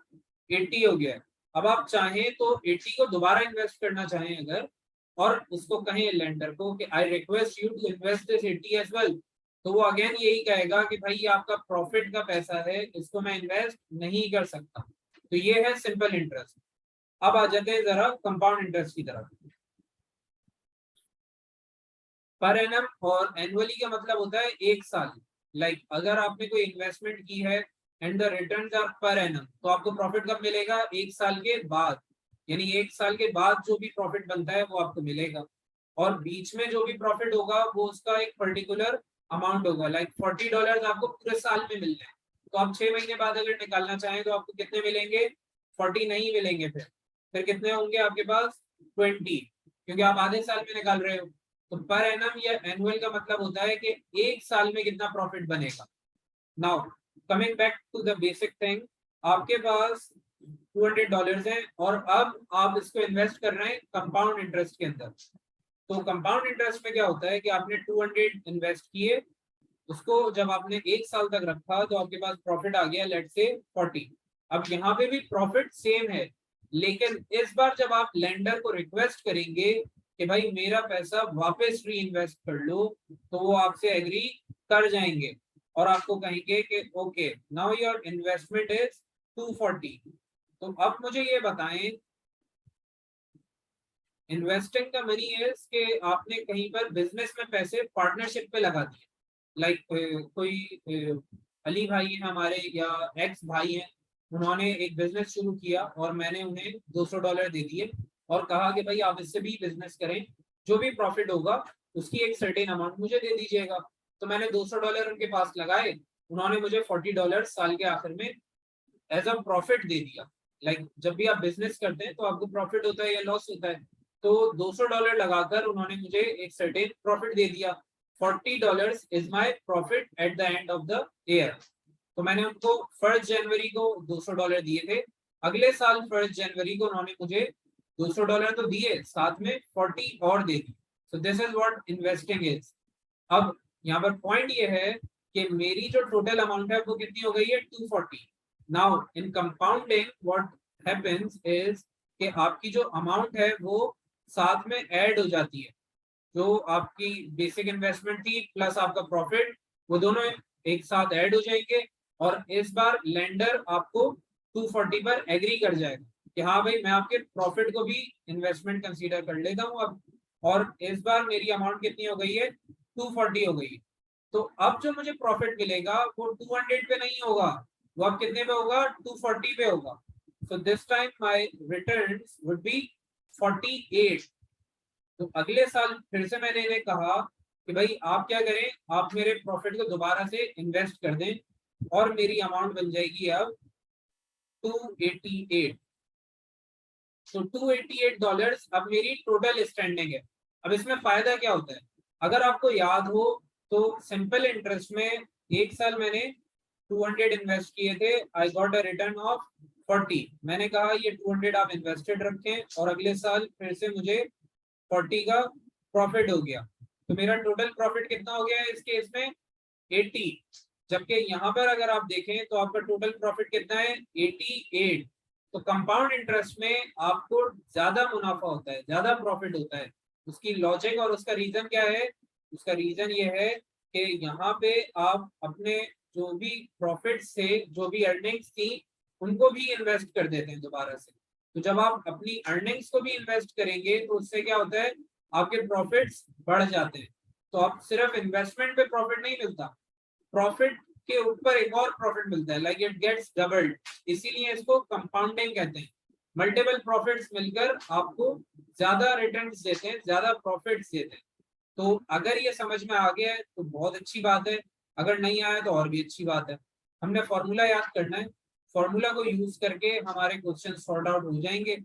80 हो गया। अब आप चाहें तो 80 को दोबारा इन्वेस्ट करना चाहें अगर, और उसको कहें लेंडर को कि I request you to invest this 80 as well, तो वो अगेन यही कहेगा कि भाई ये आपका प्रॉफिट का पैसा है, इसको मैं इन्वेस्ट नहीं कर सकता। तो ये है सिंपल इंटरेस्ट। अब आ जाते हैं जरा कंपाउंड इंटरेस्ट की तरफ। पर एनम और एनुअली का मतलब होता है एक साल। लाइक अगर आपने कोई इन्वेस्टमेंट की है and the returns are per annum, तो आपको प्रॉफिट कब मिलेगा? एक साल के बाद। यानी एक साल के बाद जो भी प्रॉफिट बनता है वो आपको मिलेगा, और बीच में जो भी प्रॉफिट होगा वो उसका एक पर्टिकुलर अमाउंट होगा। लाइक $40 आपको पूरे साल में मिलना है, तो आप 6 महीने बाद अगर निकालना चाहें तो आपको कितने मिलेंगे? 40 नहीं मिलेंगे। फिर कितने होंगे आपके पास? 20, क्योंकि आप आधे साल में निकाल रहे हो। तो पर एनम या एनुअल का मतलब होता है कि एक साल में कितना प्रॉफिट बनेगा। Now coming back to the basic thing, आपके पास $200 है और अब आप इसको इन्वेस्ट कर रहे हैं कंपाउंड इंटरेस्ट के अंदर। तो कंपाउंड इंटरेस्ट में क्या होता है कि आपने 200 इन्वेस्ट किए, उसको जब आपने एक साल तक रखा तो आपके पास प्रॉफिट आ गया लेट्स से 40। अब यहाँ पे भी प्रॉफिट सेम है, लेकिन इस बार जब आप लेंडर को रिक्वेस्ट करेंगे कि भाई मेरा पैसा वापस री इन्वेस्ट कर लो, तो वो आपसे एग्री कर जाएंगे और आपको कहेंगे कि okay now your investment is 240। तो अब मुझे ये बताएं, इन्वेस्टिंग का मनी इज कि आपने कहीं पर बिजनेस में पैसे पार्टनरशिप पे लगा दिए। लाइक कोई अली भाई है हमारे या एक्स भाई हैं, उन्होंने एक बिजनेस शुरू किया और मैंने उन्हें $200 दे दिए और कहा कि भाई आप इससे भी बिजनेस करें, जो भी प्रॉफिट होगा उसकी एक सर्टेन अमाउंट मुझे दे दीजिएगा। तो मैंने $200 उनके पास लगाए, उन्होंने मुझे $40 साल के आखिर में एज अ प्रॉफिट दे दिया। लाइक जब भी आप बिजनेस करते हैं तो आपको प्रॉफिट होता है या लॉस होता है, तो $200 लगाकर उन्होंने मुझे एक सर्टेन प्रॉफिट दे दिया। $40 is my profit at the end of the year. तो मैंने उनको 1 जनवरी को $200 दिए थे, अगले साल 1 जनवरी को उन्होंने मुझे $200 तो दिए, साथ में 40 और दे दी। So this is what investing is. अब यहाँ पर पॉइंट ये है कि मेरी जो टोटल अमाउंट है वो कितनी हो गई है? 240। Now in compounding what happens is कि आपकी जो अमाउंट है वो साथ में ऐड हो जाती है। जो आपकी बेसिक इन्वेस्टमेंट थी प्लस आपका प्रॉफिट, वो दोनों एक साथ ऐड हो जाएंगे, और इस बार लेंडर आपको 240 पर एग्री कर जाएगा कि हाँ भाई मैं आपके प्रॉफिट को भी इन्वेस्टमेंट कंसीडर कर लेता हूँ अब। और इस बार मेरी अमाउंट कितनी हो गई है? 240 हो गई है। तो अब जो मुझे प्रॉफिट मिलेगा वो 200 पे नहीं होगा, वो अब कितने पे होगा? 240 पे होगा। So this time my returns would be 48। तो अगले साल फिर से मैंने इन्हें कहा कि भाई आप क्या करें, आप मेरे प्रॉफिट को दोबारा से इन्वेस्ट कर दें, और मेरी अमाउंट बन जाएगी अब 288। तो $288 अब मेरी टोटल स्टैंडिंग है। अब इसमें फायदा क्या होता है? अगर आपको याद हो तो सिंपल इंटरेस्ट में एक साल मैंने 200 इन्वेस्ट किए थे, I got a return of 40। मैंने कहा ये 200 आप इन्वेस्टेड रखें और अगले साल फिर से मुझे 40 का प्रॉफिट हो गया। तो मेरा टोटल प्रॉफिट कितना हो गया है इस केस में? 80। जबकि यहाँ पर अगर आप देखें तो आपका टोटल प्रॉफिट कितना है? 88। तो कंपाउंड इंटरेस्ट में आपको ज्यादा मुनाफा होता है, ज्यादा प्रॉफिट होता है। उसकी लॉजिक और उसका रीजन क्या है? उसका रीजन ये है कि यहाँ पे आप अपने जो भी प्रॉफिट से जो भी अर्निंग्स थी उनको भी इन्वेस्ट कर देते हैं दोबारा से। तो जब आप अपनी अर्निंग्स को भी इन्वेस्ट करेंगे तो उससे क्या होता है? आपके प्रॉफिट्स बढ़ जाते हैं। तो आप सिर्फ इन्वेस्टमेंट पे प्रॉफिट नहीं मिलता, प्रॉफिट के ऊपर एक और प्रॉफिट मिलता है, लाइक इट गेट्स डबल्ड। इसीलिए इसको कंपाउंडिंग कहते हैं। मल्टीपल प्रॉफिट्स मिलकर आपको ज्यादा रिटर्न्स देते हैं, ज्यादा प्रॉफिट्स देते हैं। तो अगर ये समझ में आ गया है तो बहुत अच्छी बात है, अगर नहीं आया तो और भी अच्छी बात है। हमने फॉर्मूला याद करना है, फॉर्मूला को यूज करके हमारे क्वेश्चन सॉर्ट आउट हो जाएंगे।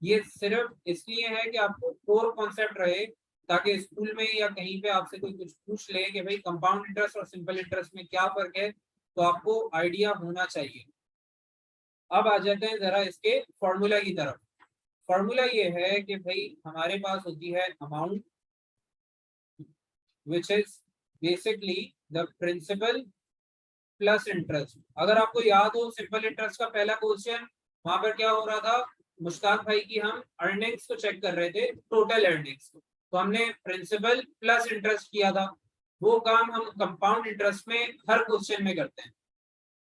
ये सिर्फ इसलिए है कि आपको कोर कॉन्सेप्ट रहे, ताकि स्कूल में या कहीं पे आपसे कोई कुछ पूछ ले कि भाई कंपाउंड इंटरेस्ट और सिंपल इंटरेस्ट में क्या फर्क है, तो आपको आइडिया होना चाहिए। अब आ जाते हैं जरा इसके फॉर्मूला की तरफ। फॉर्मूला ये है कि भाई हमारे पास होती है amount which is basically the principal plus interest. अगर आपको याद हो सिंपल इंटरेस्ट का पहला क्वेश्चन, वहां पर क्या हो रहा था? मुश्ताक भाई की हम अर्निंग्स को चेक कर रहे थे, टोटल अर्निंग्स को, तो हमने प्रिंसिपल प्लस इंटरेस्ट किया था। वो काम हम कंपाउंड इंटरेस्ट में हर क्वेश्चन में करते हैं।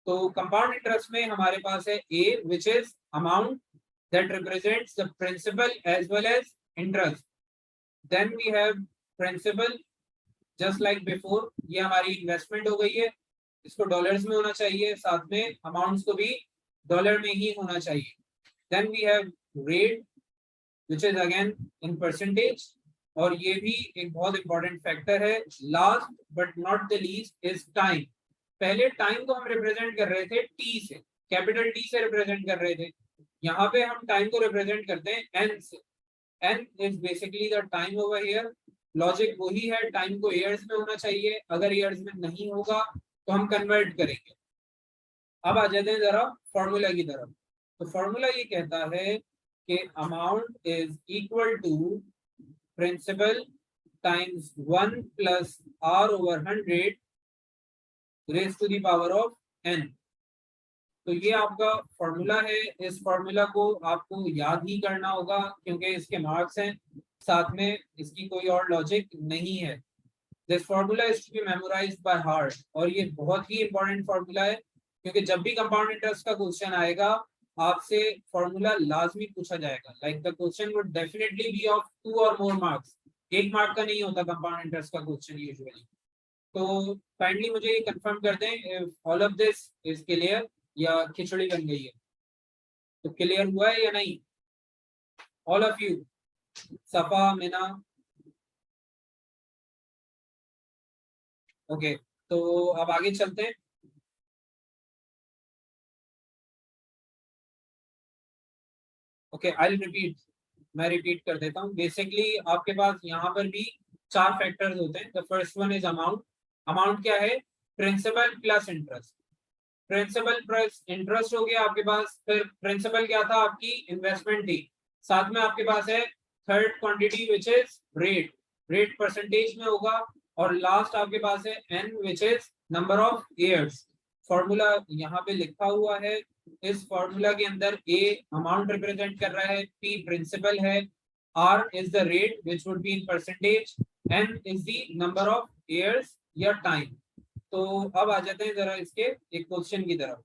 तो कंपाउंड इंटरेस्ट में हमारे पास है A which is amount that represents the principal as well as interest. Then we have principal just like before, ये हमारी इन्वेस्टमेंट हो गई है, इसको डॉलर्स में होना चाहिए, साथ में अमाउंट्स को भी डॉलर में ही होना चाहिए. Then we have rate which is again in percentage, और ये भी एक बहुत इंपॉर्टेंट फैक्टर है. Last but not the least is time. पहले टाइम को हम रिप्रेजेंट कर रहे थे टी से, कैपिटल टी से रिप्रेजेंट कर रहे थे. यहाँ पे हम टाइम को रिप्रेजेंट करते हैं एन से. N is basically the time over here. Logic वही है, टाइम को ईयर्स में होना चाहिए, अगर ईयर्स में नहीं होगा तो हम कन्वर्ट करेंगे. अब आ जाते हैं जरा फॉर्मूला की तरफ. तो फॉर्मूला ये कहता है कि amount is equal to principal times 1 plus R over 100 raise to the power of N. तो ये आपका फॉर्मूला है. इस फॉर्मूला को आपको याद ही करना होगा क्योंकि इसके मार्क्स हैं, साथ में इसकी कोई और लॉजिक नहीं है. This formula is to be memorized by heart. और ये बहुत ही इंपॉर्टेंट फॉर्मूला है क्योंकि जब भी कंपाउंड इंटरेस्ट का क्वेश्चन आएगा आपसे फॉर्मूला लाजमी पूछा जाएगा. Like the question would definitely be of 2 और मोर मार्क्स. 1 मार्क का नहीं होता कंपाउंड इंटरेस्ट का क्वेश्चन यूजुअली. तो काइंडली मुझे ये कंफर्म कर दें if all of this is clear या खिचड़ी बन गई है. तो क्लियर हुआ है या नहीं ऑल ऑफ यू? सफा, मीना, ओके. तो अब आगे चलते हैं. Okay, I will repeat. मैं रिपीट कर देता हूँ. बेसिकली आपके पास यहाँ पर भी 4 फैक्टर्स होते हैं. The first one is amount. Amount क्या है? Principal plus interest. Principal plus interest हो गया आपके पास. फिर प्रिंसिपल क्या था? आपकी इन्वेस्टमेंट थी. साथ में आपके पास है third quantity which is rate. Rate percentage में होगा. और लास्ट आपके पास है N which is number of years. Formula यहाँ पे लिखा हुआ है. इस फॉर्मूला के अंदर ए अमाउंट रिप्रेजेंट कर रहा है, पी प्रिंसिपल है, R is the rate which would be in percentage, N is the number of years या टाइम. तो अब आ जाते हैं जरा इसके एक क्वेश्चन की तरफ.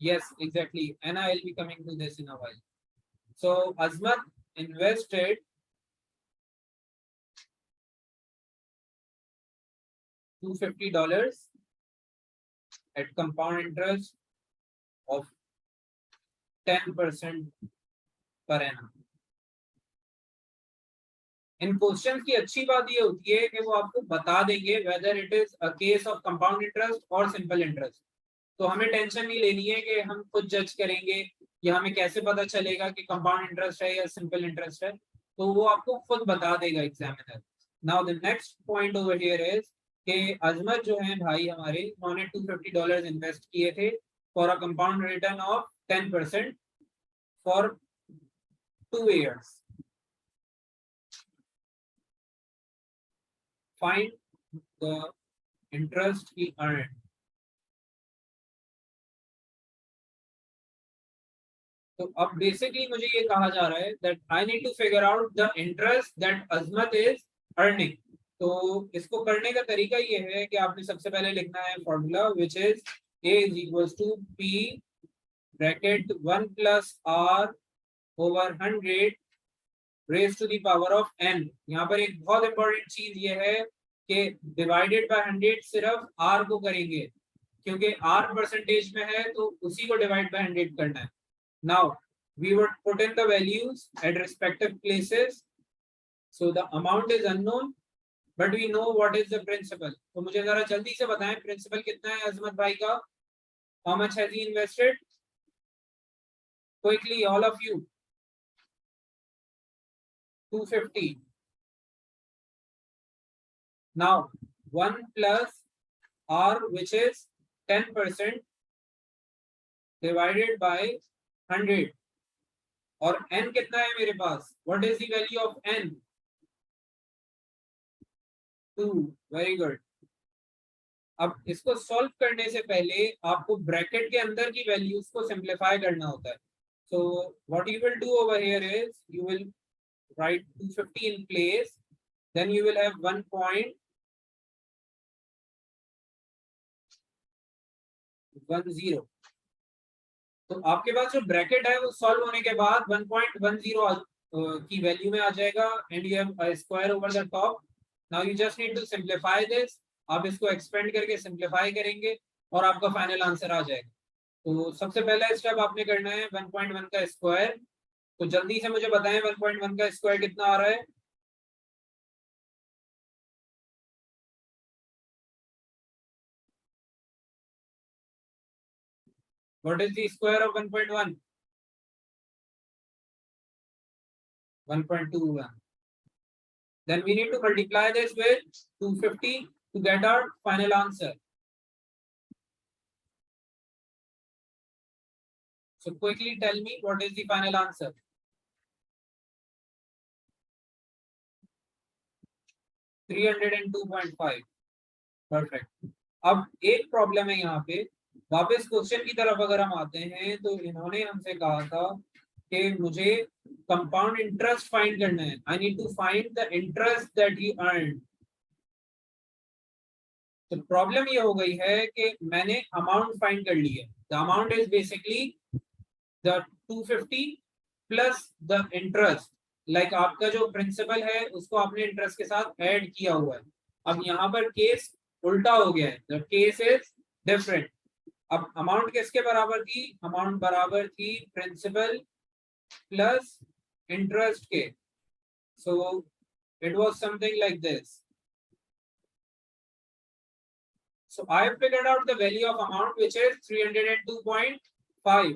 Yes, exactly. And I will be coming to this in a while. So Azmat invested $250 at compound interest of 10% per annum. In question की अच्छी बात ये होती है कि वो आपको बता देंगे whether it is a case of compound interest और सिंपल इंटरेस्ट. तो हमें टेंशन नहीं लेनी है कि हम खुद जज करेंगे या हमें कैसे पता चलेगा कि कंपाउंड इंटरेस्ट है या सिंपल इंटरेस्ट है. तो वो आपको खुद बता देगा examiner. Now the next point over here is कि अजमत जो है भाई हमारे, उन्होंने $250 इन्वेस्ट किए थे for a compound return of 10% for 2 years. Find the interest he earned. तो अब बेसिकली मुझे ये कहा जा रहा है that I need to figure out the interest that Azmat is earning. तो इसको करने का तरीका ये है कि आपने सबसे पहले लिखना है formula which is A is equals to P bracket 1 plus R over 100 raise to the power of N. यहाँ पर एक बहुत इंपॉर्टेंट चीज ये है कि डिवाइडेड बाय 100 सिर्फ आर को करेंगे क्योंकि आर परसेंटेज में है तो उसी को डिवाइड बाय 100 करना है. Now we would put in the values at respective places. So the amount is unknown, but we know what is the principal. तो मुझे जरा जल्दी से बताएं प्रिंसिपल कितना है अजमत भाई का? How much has he invested? Quickly, all of you. 250. Now 1 plus R, which is 10% divided by 100. और n कितना है मेरे पास? What is the value of n? 2. Very good. अब इसको सॉल्व करने से पहले आपको ब्रैकेट के अंदर की वैल्यूज को सिंपलीफाई करना होता है. So what you will do over here is you will write 250 in place, then you will have 1 1.10। तो आपके पास जो ब्रैकेट है वो सॉल्व होने के बाद 1.10 की वैल्यू में आ जाएगा and you have a square over the top. Now you just need to simplify this. आप इसको एक्सपेंड करके सिंप्लीफाई करेंगे और आपका फाइनल आंसर आ जाएगा। तो सबसे पहला स्टेप आपने करना है 1.1 का स्क्वायर। तो जल्दी से मुझे बताएं 1.1 का स्क्वायर कितना आ रहा है। What is the square of 1.1? 1.21। Then we need to multiply this with 250 to get our final answer. So quickly tell me what is the final answer. 302.5। Perfect. अब एक प्रॉब्लम है यहाँ पे। वापस क्वेश्चन की तरफ अगर हम आते हैं तो इन्होंने हमसे कहा था कि मुझे कंपाउंड इंटरेस्ट फाइंड करना है। I need to find the interest that he earn. तो प्रॉब्लम ये हो गई है कि मैंने अमाउंट फाइंड कर ली है। The amount is basically the 250 plus the interest. Like आपका जो प्रिंसिपल है उसको आपने इंटरेस्ट के साथ ऐड किया हुआ है। अब यहाँ पर केस उल्टा हो गया है। The case is different. अब अमाउंट किसके बराबर थी? अमाउंट बराबर थी प्रिंसिपल प्लस इंटरेस्ट के। So it was something like this. So I have figured out the value of amount which is 302.5.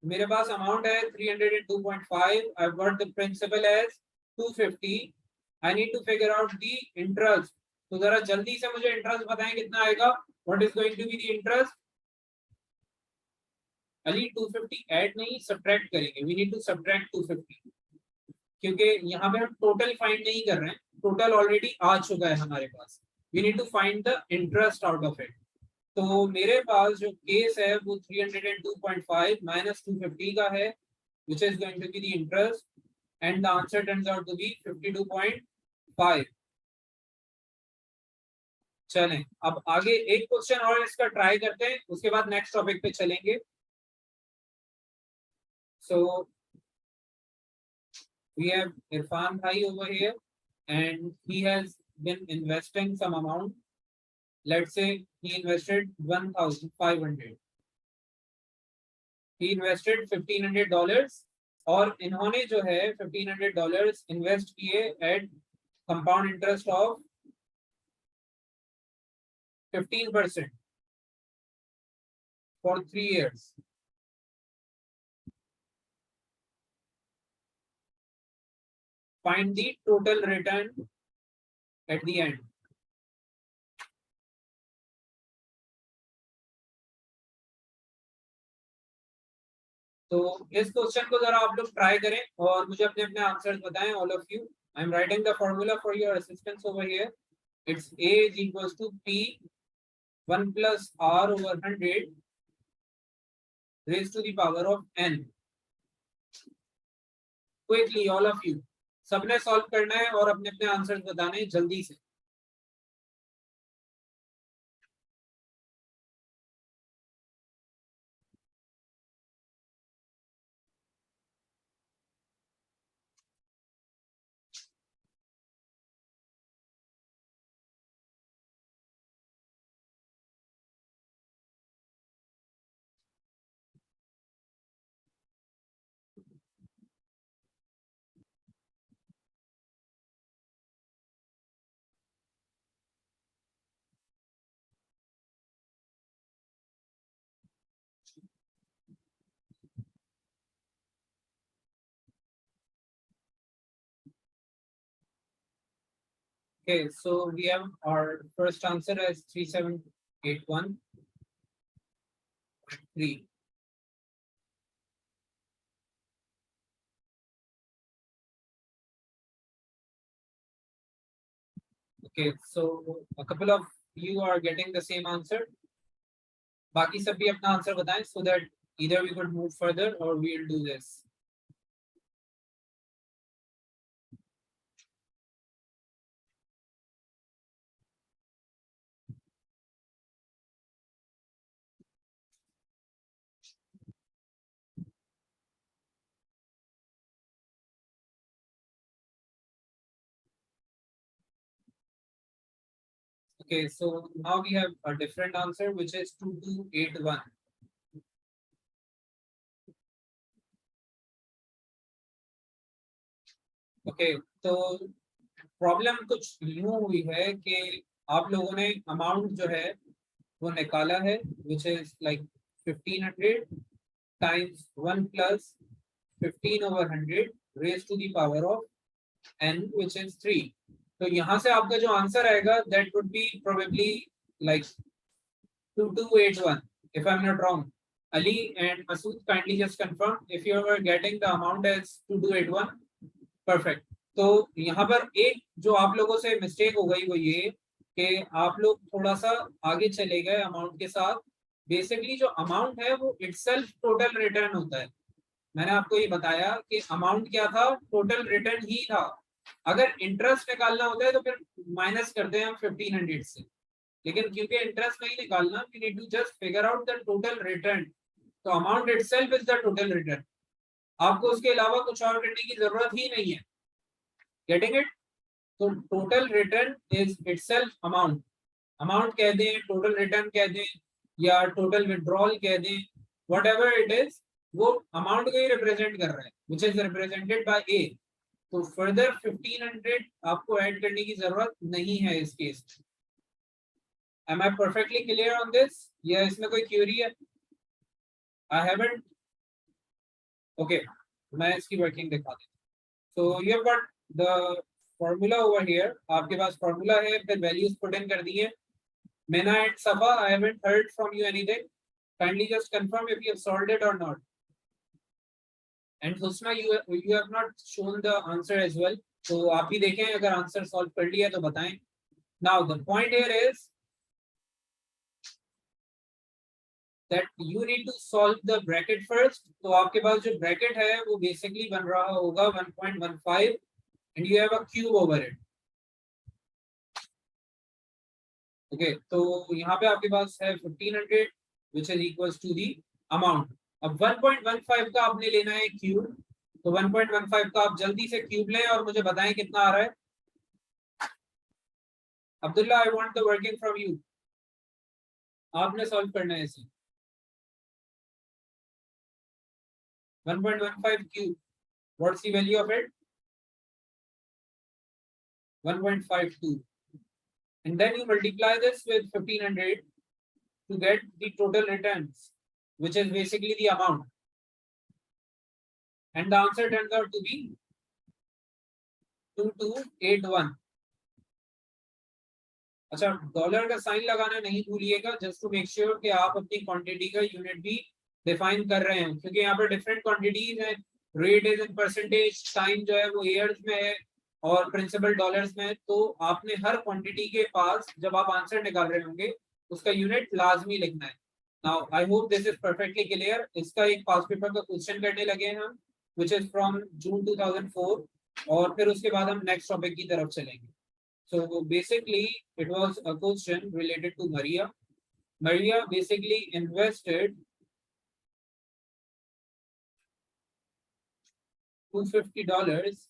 मेरे पास amount है 302.5. I've got the principal as 250. I need to figure out the interest. तो जरा जल्दी से मुझे interest बताएं कितना आएगा? What is going to be the interest? Ali 250 add नहीं सब्ट्रैक्ट करेंगे। We need to subtract 250 क्योंकि यहाँ पे हम टोटल फाइंड नहीं कर रहे हैं। टोटल ऑलरेडी आ चुका है हमारे पास। We need to find the interest out of it. तो मेरे पास जो केस है वो 302.5 माइनस 250 का है which is going to be the interest and the answer turns out to be 52.5। चलें अब आगे एक क्वेश्चन और इसका ट्राई करते हैं उसके बाद नेक्स्ट टॉपिक पे चलेंगे। So we have Irfan Bhai over here and he has been investing some amount. Let's say he invested 1,500. He invested $1,500 और इन्होंने जो है $1,500 इन्वेस्ट किए at compound interest of 15% for 3 years. Find the total return at the end. तो इस क्वेश्चन को जरा आप लोग ट्राई करें और मुझे अपने अपने आंसर्स बताएं all of you. I am writing the formula for your assistance over here. It's a is equals to p 1 plus r over 100 raised to the power of n. Quickly all of you, सबने सॉल्व करना है और अपने अपने आंसर्स बताने हैं जल्दी से। Okay, so we have our first answer as 3781.3. Okay, so a couple of you are getting the same answer. बाकी सब भी अपना आंसर बताएं so that either we could move further or we'll do this. Okay, so now we have a different answer, which is 2281. Okay, तो प्रॉब्लम कुछ यूं हुई है कि आप लोगों ने अमाउंट जो है वो निकाला है, which is like 1500 times 1 plus 15/100 raised to the power of n, which is 3. तो यहाँ से आपका जो आंसर आएगा that would be probably like 2281 if I'm not wrong. Ali and Masood, kindly just confirm if you are getting the amount as 2281. Perfect. तो यहाँ पर एक जो आप लोगों से मिस्टेक हो गई वो ये कि आप लोग थोड़ा सा आगे चले गए अमाउंट के साथ. बेसिकली जो अमाउंट है वो इटसेल्फ टोटल रिटर्न होता है. मैंने आपको ये बताया कि अमाउंट क्या था, टोटल रिटर्न ही था. अगर इंटरेस्ट निकालना होता है तो फिर माइनस करते हैं हम 1500 से, लेकिन क्योंकि इंटरेस्ट नहीं निकालना, we need to just figure out the total return. तो amount itself is the total return. आपको उसके अलावा कुछ और करने की जरूरत ही नहीं है. Getting it? तो total return is itself amount. Amount कह दें, टोटल रिटर्न कह दें, या टोटल विड्रॉल कह दें, व्हाटएवर इट इज, वो अमाउंट को ही रिप्रेजेंट कर रहा है, व्हिच इज रिप्रेजेंटेड बाय ए. तो फर्दर 1500 आपको ऐड करने की जरूरत नहीं है इस केस में. Am I perfectly clear on this? या इसमें कोई क्वेरी है? I haven't. Okay, मैं इसकी वर्किंग दिखा देता. So you have got the formula over here. आपके पास formula है, फिर values put in कर दी है. Mena and Safa, I haven't heard from you anything. Kindly just confirm if you have solved it or not. And Husna, you have not shown the answer as well. So आप भी देखें, अगर आंसर सॉल्व कर लिया तो बताएं. Now the point here is that you need to solve the bracket first. तो आपके पास जो bracket है वो basically बन रहा होगा 1.15 and you have a cube over it. Okay, तो यहाँ पे आपके पास है 1500 which is equals to the amount. अब 1.15 का आपने लेना है क्यूब. तो 1.15 का आप जल्दी से क्यूब लें और मुझे बताएं कितना आ रहा है. Abdullah, I want the working from you. आपने सॉल्व करना है इसे. 1.15 cube. What's the value of it? 1.52. And then you multiply this with 1500 to get the total returns, which is basically the amount. And the answer turns out to be 2281. अच्छा, डॉलर का साइन लगाना नहीं भूलिएगा, जस्ट टू मेक श्योर कि आप अपनी क्वांटिटी का यूनिट भी डिफाइन कर रहे हैं, क्योंकि यहाँ पर डिफरेंट क्वांटिटीज हैं. Rate is in percentage, time जो है वो ईयर्स में है और प्रिंसिपल डॉलर्स में. तो आपने हर क्वांटिटी के पास जब आप आंसर निकाल रहे होंगे उसका यूनिट लाजमी लिखना है. Now I hope this is perfectly clear. इसका एक पास पेपर का क्वेश्चन करने लगे हैं हम, व्हिच इज फ्रॉम जून 2004, और फिर उसके बाद हम नेक्स्ट टॉपिक की तरफ चलेंगे. So basically, it was a question related to Maria. Maria basically invested $250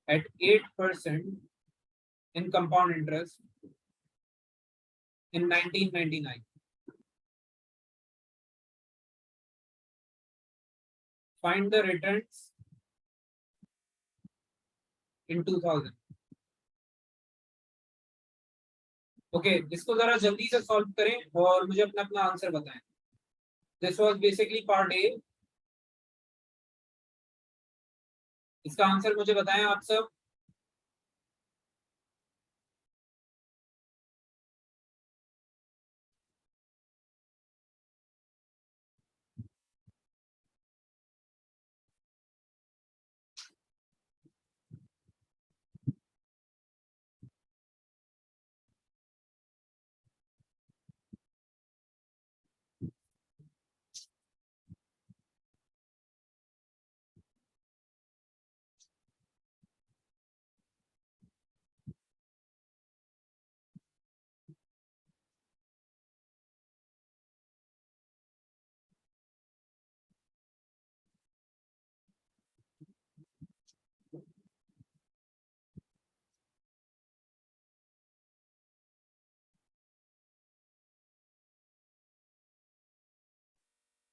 at 8% in compound interest in 1999. Find the returns in 2000. Okay, इसको जरा जल्दी से सॉल्व करें और मुझे अपना अपना आंसर बताएं. This was basically part A. इसका आंसर मुझे बताएं आप सब.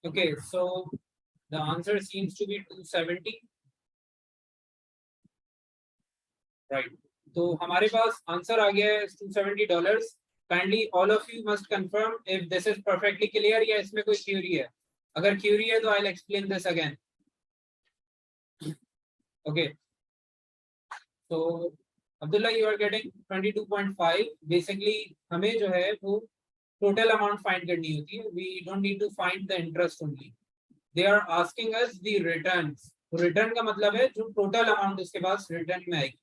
Okay, so the answer seems to be 270. Right. तो हमारे पास आंसर आ गया है $270. Kindly all of you must confirm if this is perfectly clear या इसमें कोई क्यूरी है. अगर क्यूरी है तो I will explain this again. Okay. तो Abdullah you are getting 22.5. Basically हमें जो है वो टोटल अमाउंट फाइंड करनी होती है. We don't need to find the interest only. They are asking us the returns. Return का मतलब है जो टोटल अमाउंट उसके पास रिटर्न में आएगी.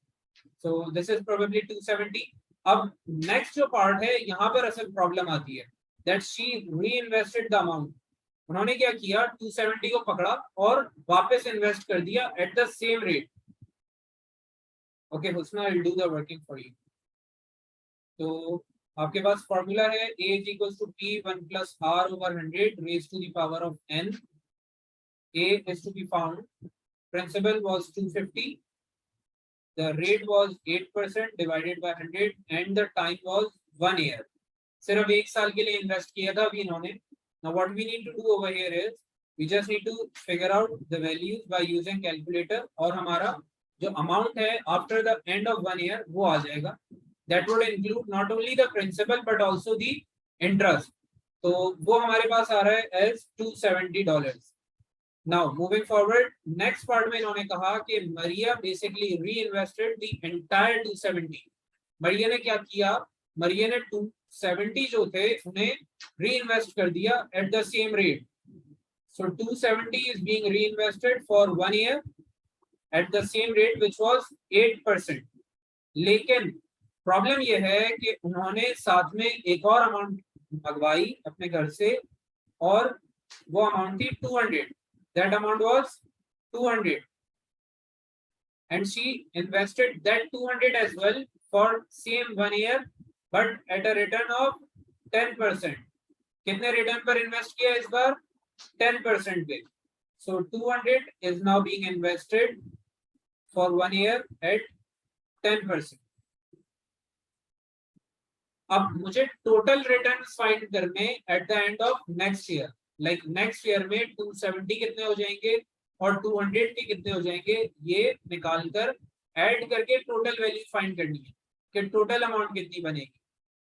So this is probably 270. अब नेक्स्ट जो पार्ट है यहाँ पर असल प्रॉब्लम आती है. That she reinvested the amount. उन्होंने क्या किया, 270 को पकड़ा और वापस इन्वेस्ट कर दिया at the same rate. Okay Husna, I'll do the working for you. तो आपके पास फॉर्मूला है A is equals to P 1 plus R over 100 raised to the power of n. A is to be found. Principal was 250. The rate was 8% divided by 100 and the time was 1 year. सिर्फ एक साल के लिए इन्वेस्ट किया था अभी इन्होंने. Now what we need to do over here is we just need to figure out the values by using calculator और हमारा जो amount है after the end of 1 year वो आ जाएगा. That would include not only the principal but also the interest. तो वो हमारे पास आ रहा है as $270. Now moving forward, next part में इन्होंने कहा कि मरिया basically reinvested the entire 270. मरिया ने क्या किया, मरिया ने 270 जो थे उन्हें reinvest कर दिया at the same rate. So 270 is being reinvested for 1 year at the same rate which was 8%. लेकिन प्रॉब्लम ये है कि उन्होंने साथ में एक और अमाउंट मंगवाई अपने घर से और वो अमाउंट थी 200. That amount was 200 and she invested that 200 as well for same 1 year but at a return of 10%. कितने रिटर्न पर इन्वेस्ट किया इस बार, 10% पे. So 200 is now being invested for 1 year at 10%. अब मुझे टोटल रिटर्न फाइंड करने at the end of next year. Like next year में 270 कितने हो जाएंगे और 200 के कितने हो जाएंगे, ये निकाल कर ऐड करके टोटल वैल्यू फाइंड करनी है कि टोटल अमाउंट कितनी बनेगी.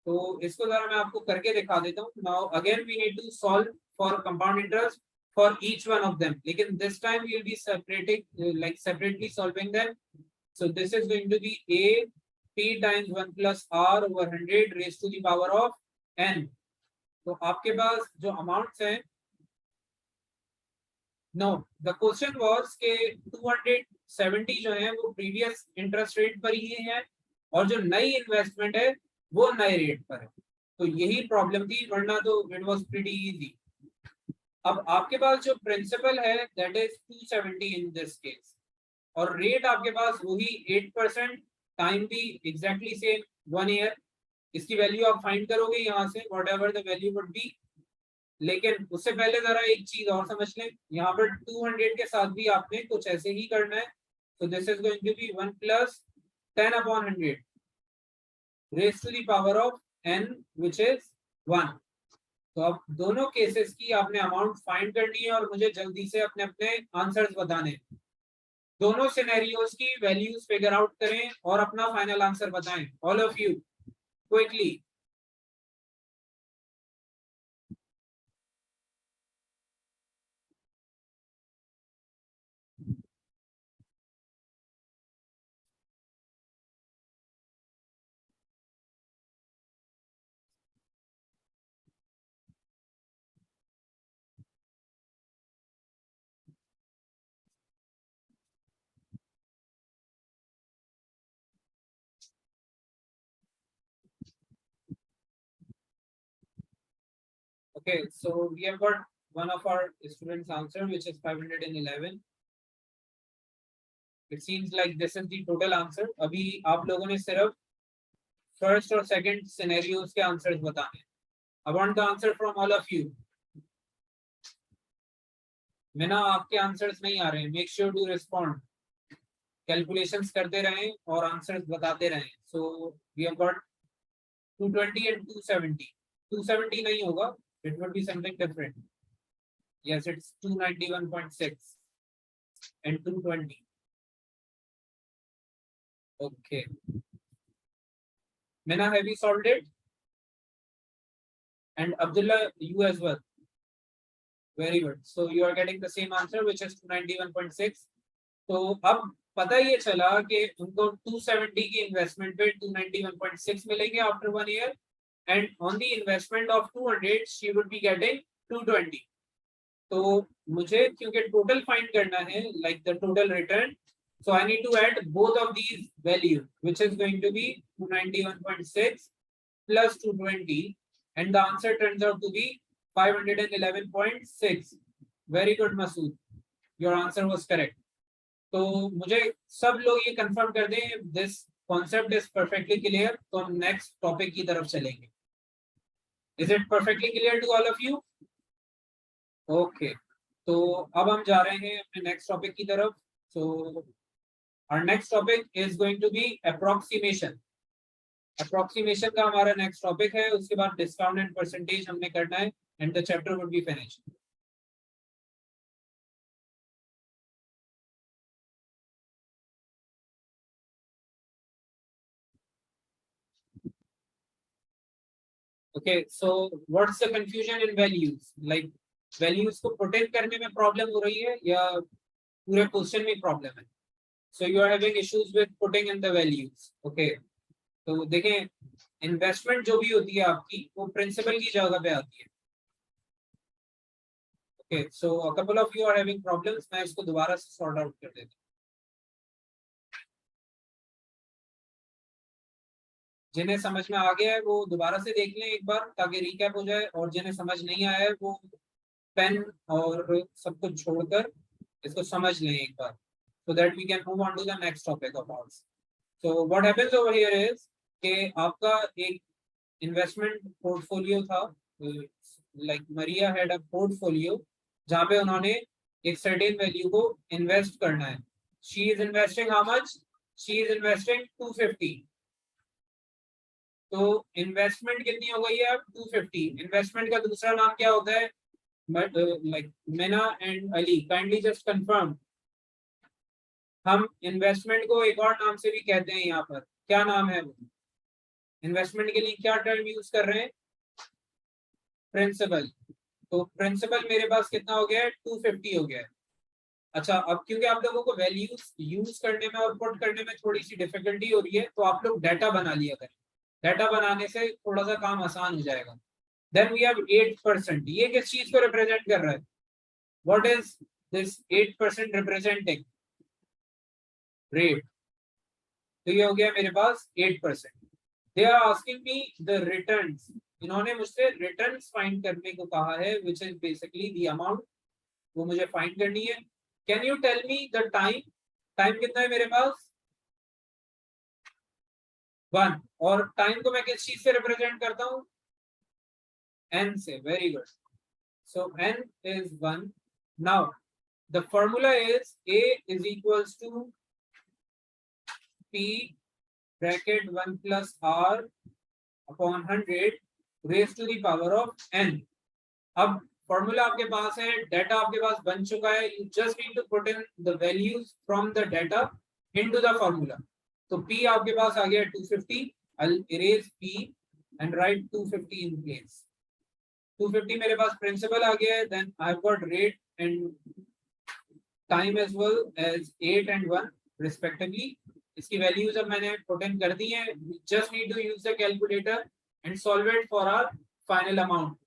तो इसको जरा मैं आपको करके दिखा देता हूँ. Now again we need to solve for compound interest for each one of them, लेकिन this time we will be separating like separately solving them. So this is going to be A P times 1 plus R over 100 raised to the power of n. तो आपके पास जो अमाउंट्स हैं, नो द क्वेश्चन वाज के 270 जो है वो प्रीवियस इंटरेस्ट रेट पर ही है और जो नई इन्वेस्टमेंट है वो नए रेट पर है. तो यही प्रॉब्लम थी, वरना तो इट वाज प्रीटी इजी. अब आपके पास जो प्रिंसिपल है that is 270 in this case और रेट आपके पास वही 8%, टाइम भी एग्जैक्टली सेम 1 ईयर. इसकी वैल्यू आप फाइंड करोगे यहाँ say whatever the value would be. लेकिन उससे पहले जरा एक चीज और समझ लें, यहाँ पर 200 के साथ भी आपने कुछ ऐसे ही करना है. तो this is going to be 1 plus 10/100 raised to the power of n which is 1. तो अब दोनों केसेस की आपने अमाउंट फाइंड करनी है और मुझे जल्दी से अपने अपने आंसर्स बताने. दोनों सिनेरियोस की वैल्यूज फिगर आउट करें और अपना फाइनल आंसर बताएं. All of you quickly. Okay, so we have got one of our students answer which is 511. It seems like this is the total answer. अभी आप लोगों ने सिर्फ फर्स्ट और सेकंड सिनेरियोस के आंसर्स बताने. I want the answer from all of you. मैंने आपके आंसर्स नहीं आ रहे हैं. Make sure to respond. Calculations करते रहें और आंसर्स बताते रहें. So we have got 220 and 270. 270 नहीं होगा, it would be something different. Yes, it's 291.6 and 220. Okay. Mina, have you solved it? And Abdullah, you as well. Very good. So you are getting the same answer, which is 291.6. तो अब पता ये चला कि उनको 270 की इन्वेस्टमेंट पे 291.6 मिलेंगे after 1 year, and on the investment of 200 she would be getting 220. तो मुझे क्योंकि टोटल फाइंड करना है, like the total return, so I need to add both of these values, which is going to be 291.6 plus 220, and the answer turns out to be 511.6. Very good, Masood. Your answer was correct. तो मुझे सब लोग ये कंफर्म कर दें, this concept is perfectly clear, तो हम नेक्स्ट टॉपिक की तरफ चलेंगे. Is it perfectly clear to all of you? Okay, तो अब हम जा रहे हैं अपने नेक्स्ट टॉपिक की तरफ. So our next topic is going to be approximation. Approximation का हमारा नेक्स्ट टॉपिक है. उसके बाद डिस्काउंट एंड परसेंटेज हमने करना है, and the chapter would be finished. Okay, so what's the confusion in values? Like values को put in करने में problem हो रही है या पूरे क्वेश्चन में प्रॉब्लम है? So you are having issues with putting in the values. Okay, तो देखें, इन्वेस्टमेंट जो भी होती है आपकी, वो प्रिंसिपल की जगह पे आती है. Okay, so a couple of you are having problems. मैं इसको दोबारा से सॉर्ट आउट कर देता हूँ. जिन्हें समझ में आ गया है वो दोबारा से देख लें एक बार, ताकि रिकैप हो जाए, और जिन्हें समझ नहीं आया है वो पेन और सब कुछ छोड़कर इसको समझ लें एक बार, so that we can move on to the next topic of ours. So what happens over here is कि आपका एक इन्वेस्टमेंट पोर्टफोलियो था, like Maria had a portfolio जहाँ पे उन्होंने एक सर्टेन वैल्यू को इन्वेस्ट करना है. She is investing how much? She is investing 250. तो इन्वेस्टमेंट कितनी हो गई है अब? 250. इन्वेस्टमेंट का दूसरा नाम क्या होता है? like Mina and Ali, kindly just confirm. हम इन्वेस्टमेंट को एक और नाम से भी कहते हैं यहाँ पर. क्या नाम है वो? इन्वेस्टमेंट के लिए क्या टर्म यूज कर रहे हैं? प्रिंसिपल. तो प्रिंसिपल मेरे पास कितना हो गया है? 250 हो गया है. अच्छा, अब क्योंकि आप लोगों को वैल्यूज यूज करने में और पुट करने में थोड़ी सी डिफिकल्टी हो रही है, तो आप लोग डाटा बना लिया करें. डाटा बनाने से थोड़ा सा काम आसान हो जाएगा. Then we have 8%. ये किस चीज को रिप्रेजेंट कर रहा है? What is this 8% representing? Rate. तो ये हो गया मेरे पास 8%. They are asking me the returns. इन्होंने मुझसे रिटर्न्स फाइंड करने को कहा है, which is basically the amount. वो मुझे फाइंड करनी है. Can you tell me the time? Time कितना है मेरे पास? 1. और टाइम को मैं किस चीज से रिप्रेजेंट करता हूँ? n से. Very good. So n is 1. Now the formula is A is equals to P bracket 1 plus R upon 100 raised to the power of n. अब फॉर्मूला आपके पास है, डाटा आपके पास बन चुका है. You just need to put in the values from the data into the formula. तो P आपके पास आ गया 250. I'll erase P and write 250 in place. 250 मेरे पास प्रिंसिपल आ गया है. Then I've got rate and time as well as 8 and 1 respectively. इसकी वैल्यूज अब मैंने पुट इन कर दी है. Just need to use the calculator and solve it for our final amount.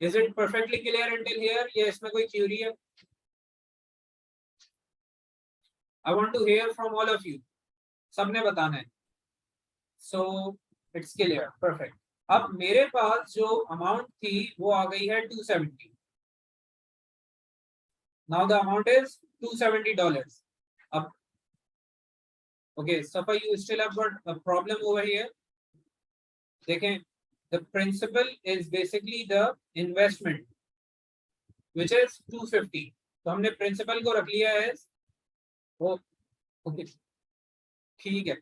Is it perfectly clear until here? या इसमें कोई क्यूरी है? I want to hear from all of you. सबने बताना है. So it's clear. Perfect. अब मेरे पास जो अमाउंट थी वो आ गई है 270. Now the amount is $270. अब okay, Safa, you still have got a problem over here. देखें, the principal is basically the investment, which is 250. तो हमने प्रिंसिपल को रख लिया है वो. ओके, ठीक है.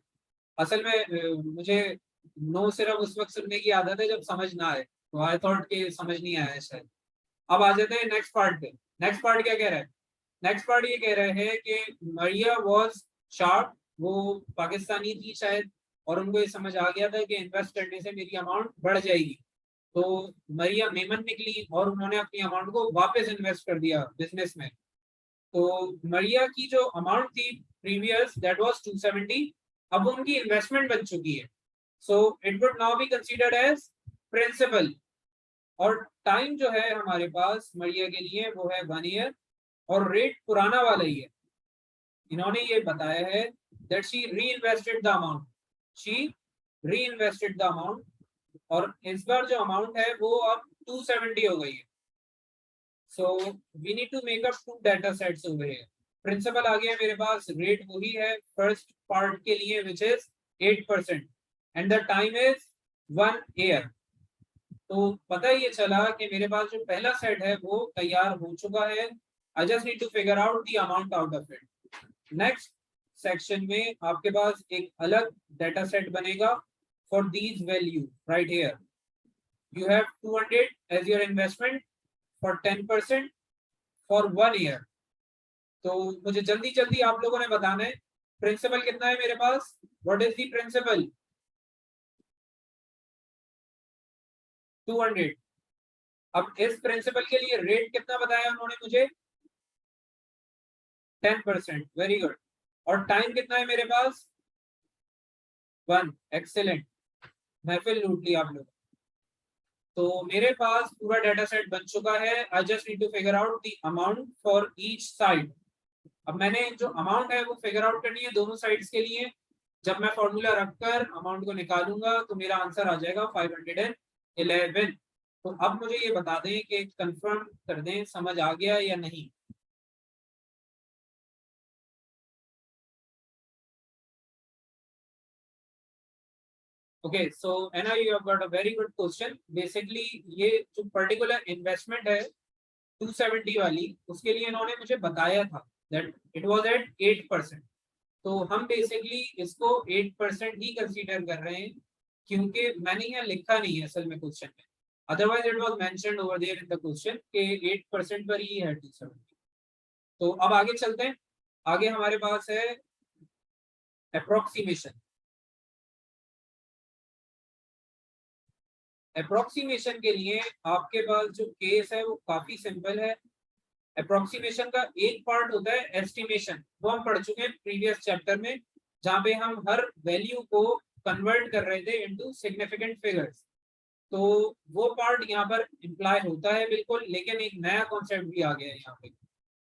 असल में मुझे नो सिर्फ उस वक्त सुनने की आदत है जब समझ ना आए, तो आई थॉट कि समझ नहीं आया शायद. अब आ जाते हैं नेक्स्ट पार्ट पे। नेक्स्ट पार्ट क्या कह रहा है? नेक्स्ट पार्ट ये कह रहे हैं कि मरिया वॉज शार्प, वो पाकिस्तानी थी शायद, और उनको ये समझ आ गया था कि इन्वेस्ट करने से मेरी अमाउंट बढ़ जाएगी। तो मरिया मेमन निकली और उन्होंने अपनी अमाउंट को वापस इन्वेस्ट कर दिया बिजनेस में। तो मरिया की जो अमाउंट थी प्रीवियस, दैट वाज 270, अब उनकी इन्वेस्टमेंट बन चुकी है। So it would now be considered as principal. और टाइम जो है हमारे पास मरिया के लिए वो है 1 ईयर, और रेट पुराना वाला ही है। इन्होंने ये बताया है दैट शी री इन्वेस्टेड द अमाउंट, शी री इन्वेस्टेड द अमाउंट, और इस बार जो अमाउंट है वो अब 270 हो गई है। So we need to make up 2 data sets over here. Principal आ गया मेरे पास, रेट वही है फर्स्ट पार्ट के लिए which is 8%, and the time is 1 year. तो पता ये चला कि मेरे पास जो पहला सेट है वो तैयार हो चुका है। I just need to figure out the amount out of it. Next section में आपके पास एक अलग डाटा सेट बनेगा for these value right here. You have 200 as your investment for 10% for 1 year. तो मुझे जल्दी जल्दी आप लोगों ने बताना है प्रिंसिपल कितना है मेरे पास, व्हाट इज द प्रिंसिपल? 200। अब इस प्रिंसिपल के लिए रेट कितना बताया उन्होंने मुझे? 10%। Very good. और टाइम कितना है मेरे पास? 1। एक्सेलेंट, महफिल लूट ली आप लोग। तो मेरे पास पूरा डाटा सेट बन चुका है। I just need to figure out the amount for each side. अब मैंने जो अमाउंट है वो फिगर आउट करनी है दोनों साइड्स के लिए। जब मैं फॉर्मूला रखकर अमाउंट को निकालूंगा तो मेरा आंसर आ जाएगा 511। तो अब मुझे ये बता दें कि कंफर्म कर दें समझ आ गया या नहीं। Okay, so Anna you have got a very good question. Basically ये जो पर्टिकुलर इन्वेस्टमेंट है 270 वाली, उसके लिए इन्होंने मुझे बताया था दैट इट वाज एट 8%। तो हम बेसिकली इसको 8% ही कंसीडर कर रहे हैं, क्योंकि मैंने यहाँ लिखा नहीं है असल में क्वेश्चन में। Otherwise it was mentioned over there in the question कि 8% पर ही है 270। तो अब आगे चलते हैं। आगे हमारे पास है अप्रोक्सीमेशन। अप्रोक्सीमेशन के लिए आपके पास जो केस है वो काफी सिंपल है। अप्रोक्सीमेशन का एक पार्ट होता है एस्टिमेशन, वो हम पढ़ चुके हैं प्रीवियस चैप्टर में, जहां पे हम हर वैल्यू को कन्वर्ट कर रहे थे इनटू सिग्निफिकेंट फिगर्स। तो वो पार्ट यहाँ पर इम्प्लाई होता है बिल्कुल, लेकिन एक नया कॉन्सेप्ट भी आ गया है यहाँ पे।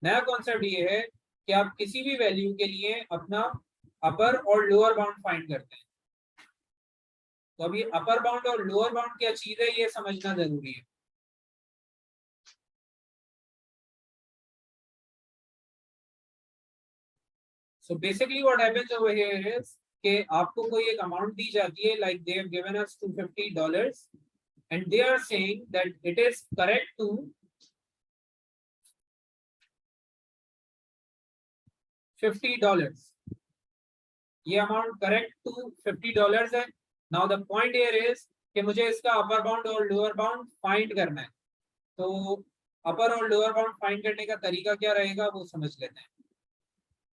नया कॉन्सेप्ट ये है कि आप किसी भी वैल्यू के लिए अपना अपर और लोअर बाउंड फाइंड करते हैं। तो अभी अपर बाउंड और लोअर बाउंड क्या चीज है ये समझना जरूरी है। So basically what happens over here is कि आपको कोई एक अमाउंट दी जाती है, like they have given us $250, and they are saying that it is correct to $50। ये अमाउंट करेक्ट टू $50 है। Now the point here is कि मुझे इसका अपर बाउंड और लोअर बाउंड फाइंड करना है। तो अपर और लोअर बाउंड फाइंड करने का तरीका क्या रहेगा वो समझ लेते हैं।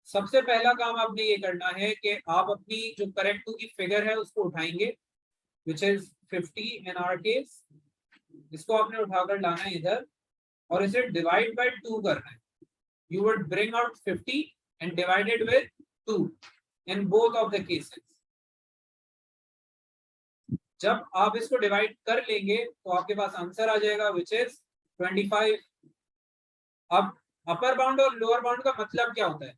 सबसे पहला काम आपने ये करना है कि आप अपनी जो करेक्ट टू की फिगर है उसको उठाएंगे, which is 50 in our case. इसको आपने उठाकर लाना है इधर और इसे डिवाइड बाय 2 करना है। You would bring out 50 and divided with 2 in both of the cases. जब आप इसको डिवाइड कर लेंगे तो आपके पास आंसर आ जाएगा विच इज 25। अब अपर बाउंड और लोअर बाउंड का मतलब क्या होता है?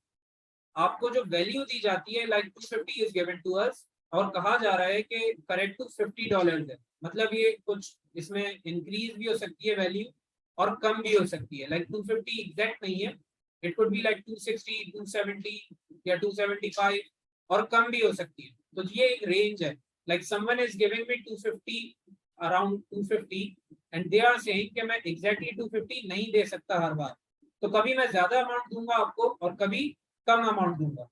आपको जो वैल्यू दी जाती है like 250 is given to us, और कहा जा रहा है कि करेक्ट टू $50 है, मतलब ये कुछ इसमें इंक्रीज भी हो सकती है वैल्यू और कम भी हो सकती है। लाइक 250 एग्जैक्ट नहीं है, इट कुड बी लाइक 260, 270 या 275, और कम भी हो सकती है। तो ये एक रेंज है। Like someone is giving me 250, around 250, and they are saying कि मैं एग्जैक्टली 250 नहीं दे सकता हर बार। तो कभी मैं ज्यादा अमाउंट दूंगा आपको और कभी कम अमाउंट दूंगा।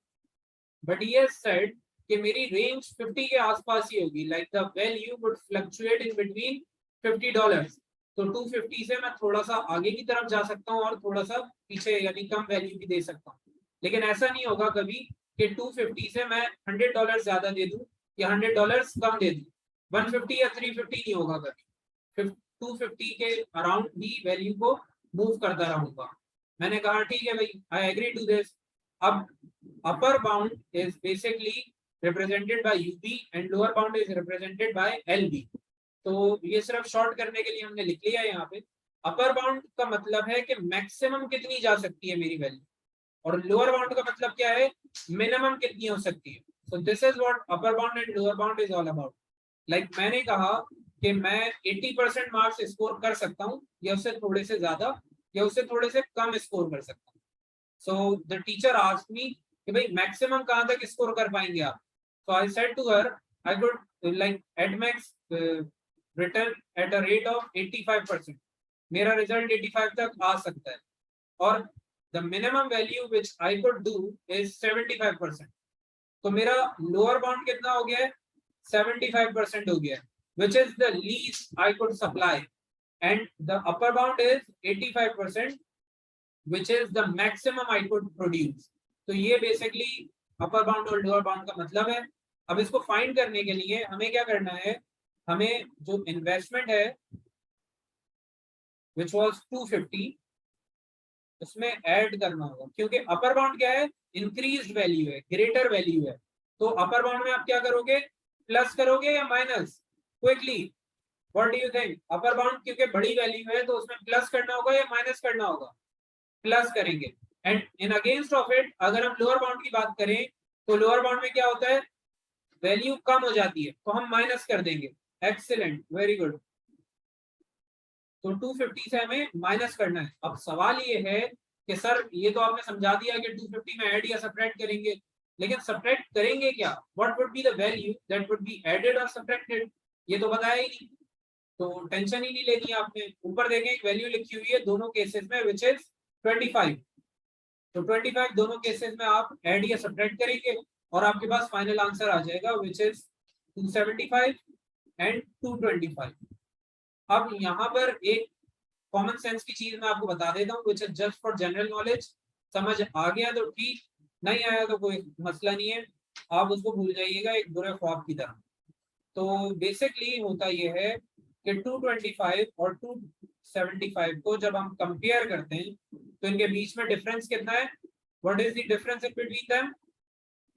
बट ये सेड कि मेरी रेंज 50 के आसपास ही होगी, like the value would fluctuate in between $50। तो 250 से मैं थोड़ा सा आगे की तरफ जा सकता हूँ और थोड़ा सा पीछे यानी कम वैल्यू भी दे सकता हूँ, लेकिन ऐसा नहीं होगा कभी कि 250 से मैं $100 ज्यादा दे दूं या $100 कम दे दूं, 150 या 350 नहीं होगा कभी, 250 के अराउंड ही वैल्यू को मूव करता रहूंगा। मैंने कहा ठीक है भाई, आई एग्री टू दिस। अब upper bound is basically represented by UB and lower bound is represented by LB. तो ये सिर्फ शॉर्ट करने के लिए हमने लिख लिया है यहाँ पे। अपर बाउंड का मतलब है कि मैक्सिमम कितनी जा सकती है मेरी वैल्यू, और लोअर बाउंड का मतलब क्या है, मिनिमम कितनी हो सकती है। सो this is what upper bound and lower bound is all about. Like मैंने कहा कि मैं 80% मार्क्स स्कोर कर सकता हूँ, या उससे थोड़े से ज्यादा या उससे थोड़े से कम स्कोर कर सकता हूँ। So the teacher asked me कि भाई मैक्सिमम कहाँ तक स्कोर कर पाएंगे आप। So I said to her I could like at max return at a rate of 85%। मेरा रिजल्ट 85 तक आ सकता है, और the minimum value which I could do is 75%। तो मेरा लोअर बाउंड कितना हो गया है, 75% हो गया है, which is the least I could supply, and the upper bound is 85%, which is the maximum I could produce। तो ये बेसिकली अपर बाउंड और लोअर बाउंड का मतलब है। अब इसको फाइंड करने के लिए हमें क्या करना है, हमें जो इन्वेस्टमेंट है which was 250 उसमें ऐड करना होगा, क्योंकि अपर बाउंड क्या है, इंक्रीज्ड वैल्यू है, ग्रेटर वैल्यू है। तो अपर बाउंड में आप क्या करोगे, प्लस करोगे या minus, quickly what do you think. Upper bound क्योंकि बड़ी वैल्यू है तो उसमें प्लस करना होगा या माइनस करना होगा, प्लस करेंगे। And in against of it अगर हम लोअर बाउंड की बात करें तो लोअर बाउंड में क्या होता है, वैल्यू कम हो जाती है तो हम माइनस कर देंगे। Excellent, very good. तो 250 से हमें माइनस करना है। अब सवाल ये है कि सर ये तो आपने समझा दिया कि 250 में ऐड या सब्ट्रैक्ट करेंगे, लेकिन सब्ट्रैक्ट करेंगे क्या, what would be the value that would be added और सब्ट्रैक्टेड, ये तो बताया ही नहीं। तो टेंशन ही नहीं लेनी है आपने। ऊपर देखें एक वैल्यू लिखी हुई है दोनों केसेस में, विच इज 25। तो 25 दोनों केसेस में आप ऐड या सब्ट्रैक्ट करेंगे और आपके पास फाइनल आंसर आ जाएगा, विच इज 275 एंड 225। अब यहाँ पर एक कॉमन सेंस की चीज मैं आपको बता देता हूँ, which is just for general knowledge. समझ आ गया तो ठीक, नहीं आया तो कोई मसला नहीं है, आप उसको भूल जाइएगा एक बुरे ख्वाब की तरह। तो बेसिकली होता यह है कि 225 और 275 को जब हम कंपेयर करते हैं तो इनके बीच में डिफरेंस कितना है, what is the difference in between them,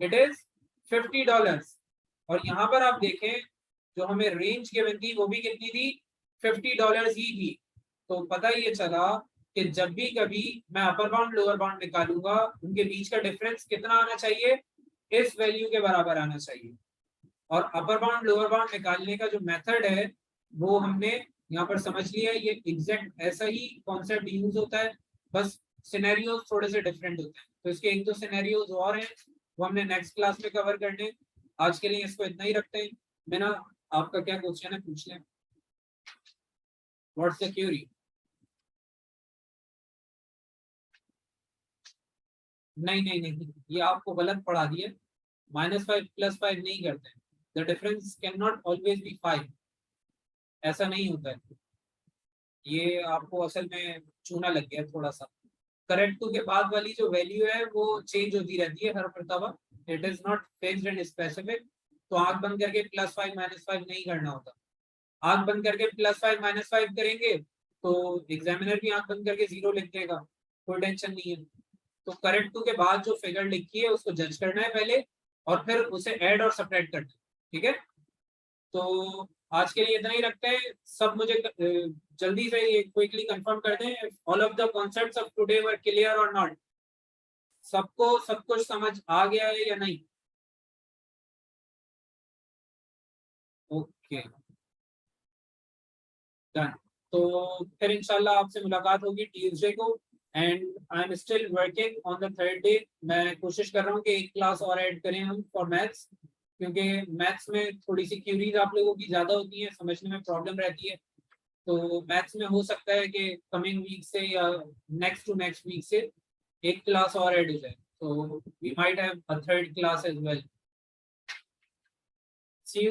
it is $50। और यहाँ पर आप देखें जो हमें रेंज गिवन थी वो भी कितनी थी, $50 ही थी। तो पता ये चला कि जब भी कभी मैं अपर बाउंड लोअर बाउंड निकालूंगा उनके बीच का डिफरेंस कितना आना चाहिए, इस वैल्यू के बराबर आना चाहिए। और अपर बाउंड लोअर बाउंड निकालने का जो मेथड है वो हमने यहाँ पर समझ लिया है। ये एग्जैक्ट ऐसा ही कॉन्सेप्ट यूज होता है, बस सिनेरियोज थोड़े से डिफरेंट होते हैं। तो इसके एक दो सिनेरियोज और हैं वो हमने नेक्स्ट क्लास में कवर करने हैं। आज के लिए इसको इतना ही रखते हैं। बिना, आपका क्या क्वेश्चन है पूछ लें, व्हाट्स द क्यूरी। नहीं नहीं नहीं, ये आपको गलत पढ़ा दिया। -5 +5 नहीं करते, the difference can not always be 5, ऐसा नहीं होता है। ये आपको असल में चूना लग गया थोड़ा सा। करेक्ट टू के बाद वाली जो वैल्यू है वो चेंज होती रहती है हर मरतबा, it is not fixed and specific. तो आंख बंद करके +5 -5 नहीं करना होता। आंख बंद करके +5 -5 करेंगे तो एग्जामिनर भी आंख बंद करके 0 लिख देगा, कोई टेंशन नहीं है। तो करेक्ट टू के बाद जो फिगर लिखी है उसको जज करना है पहले, और फिर उसे ऐड और सब्ट्रैक्ट करना है, ठीक है। तो आज के लिए इतना ही रखते हैं। सब मुझे जल्दी से ये क्विकली कंफर्म कर दें, all of the concepts of today were clear और नॉट। सबको सब कुछ समझ आ गया है या नहीं। Okay, done. तो फिर इंशाल्लाह आपसे मुलाकात होगी ट्यूसडे को। And I am still working on the third day. मैं कोशिश कर रहा हूँ कि एक क्लास और ऐड करें हम फॉर मैथ्स, क्योंकि मैथ्स में थोड़ी सी क्यूरीज आप लोगों की ज्यादा होती हैं, समझने में प्रॉब्लम रहती है। तो मैथ्स में हो सकता है कि कमिंग वीक से या नेक्स्ट टू नेक्स्ट वीक से एक क्लास और ऐड हो जाए। तो we might have a third class as well. See you.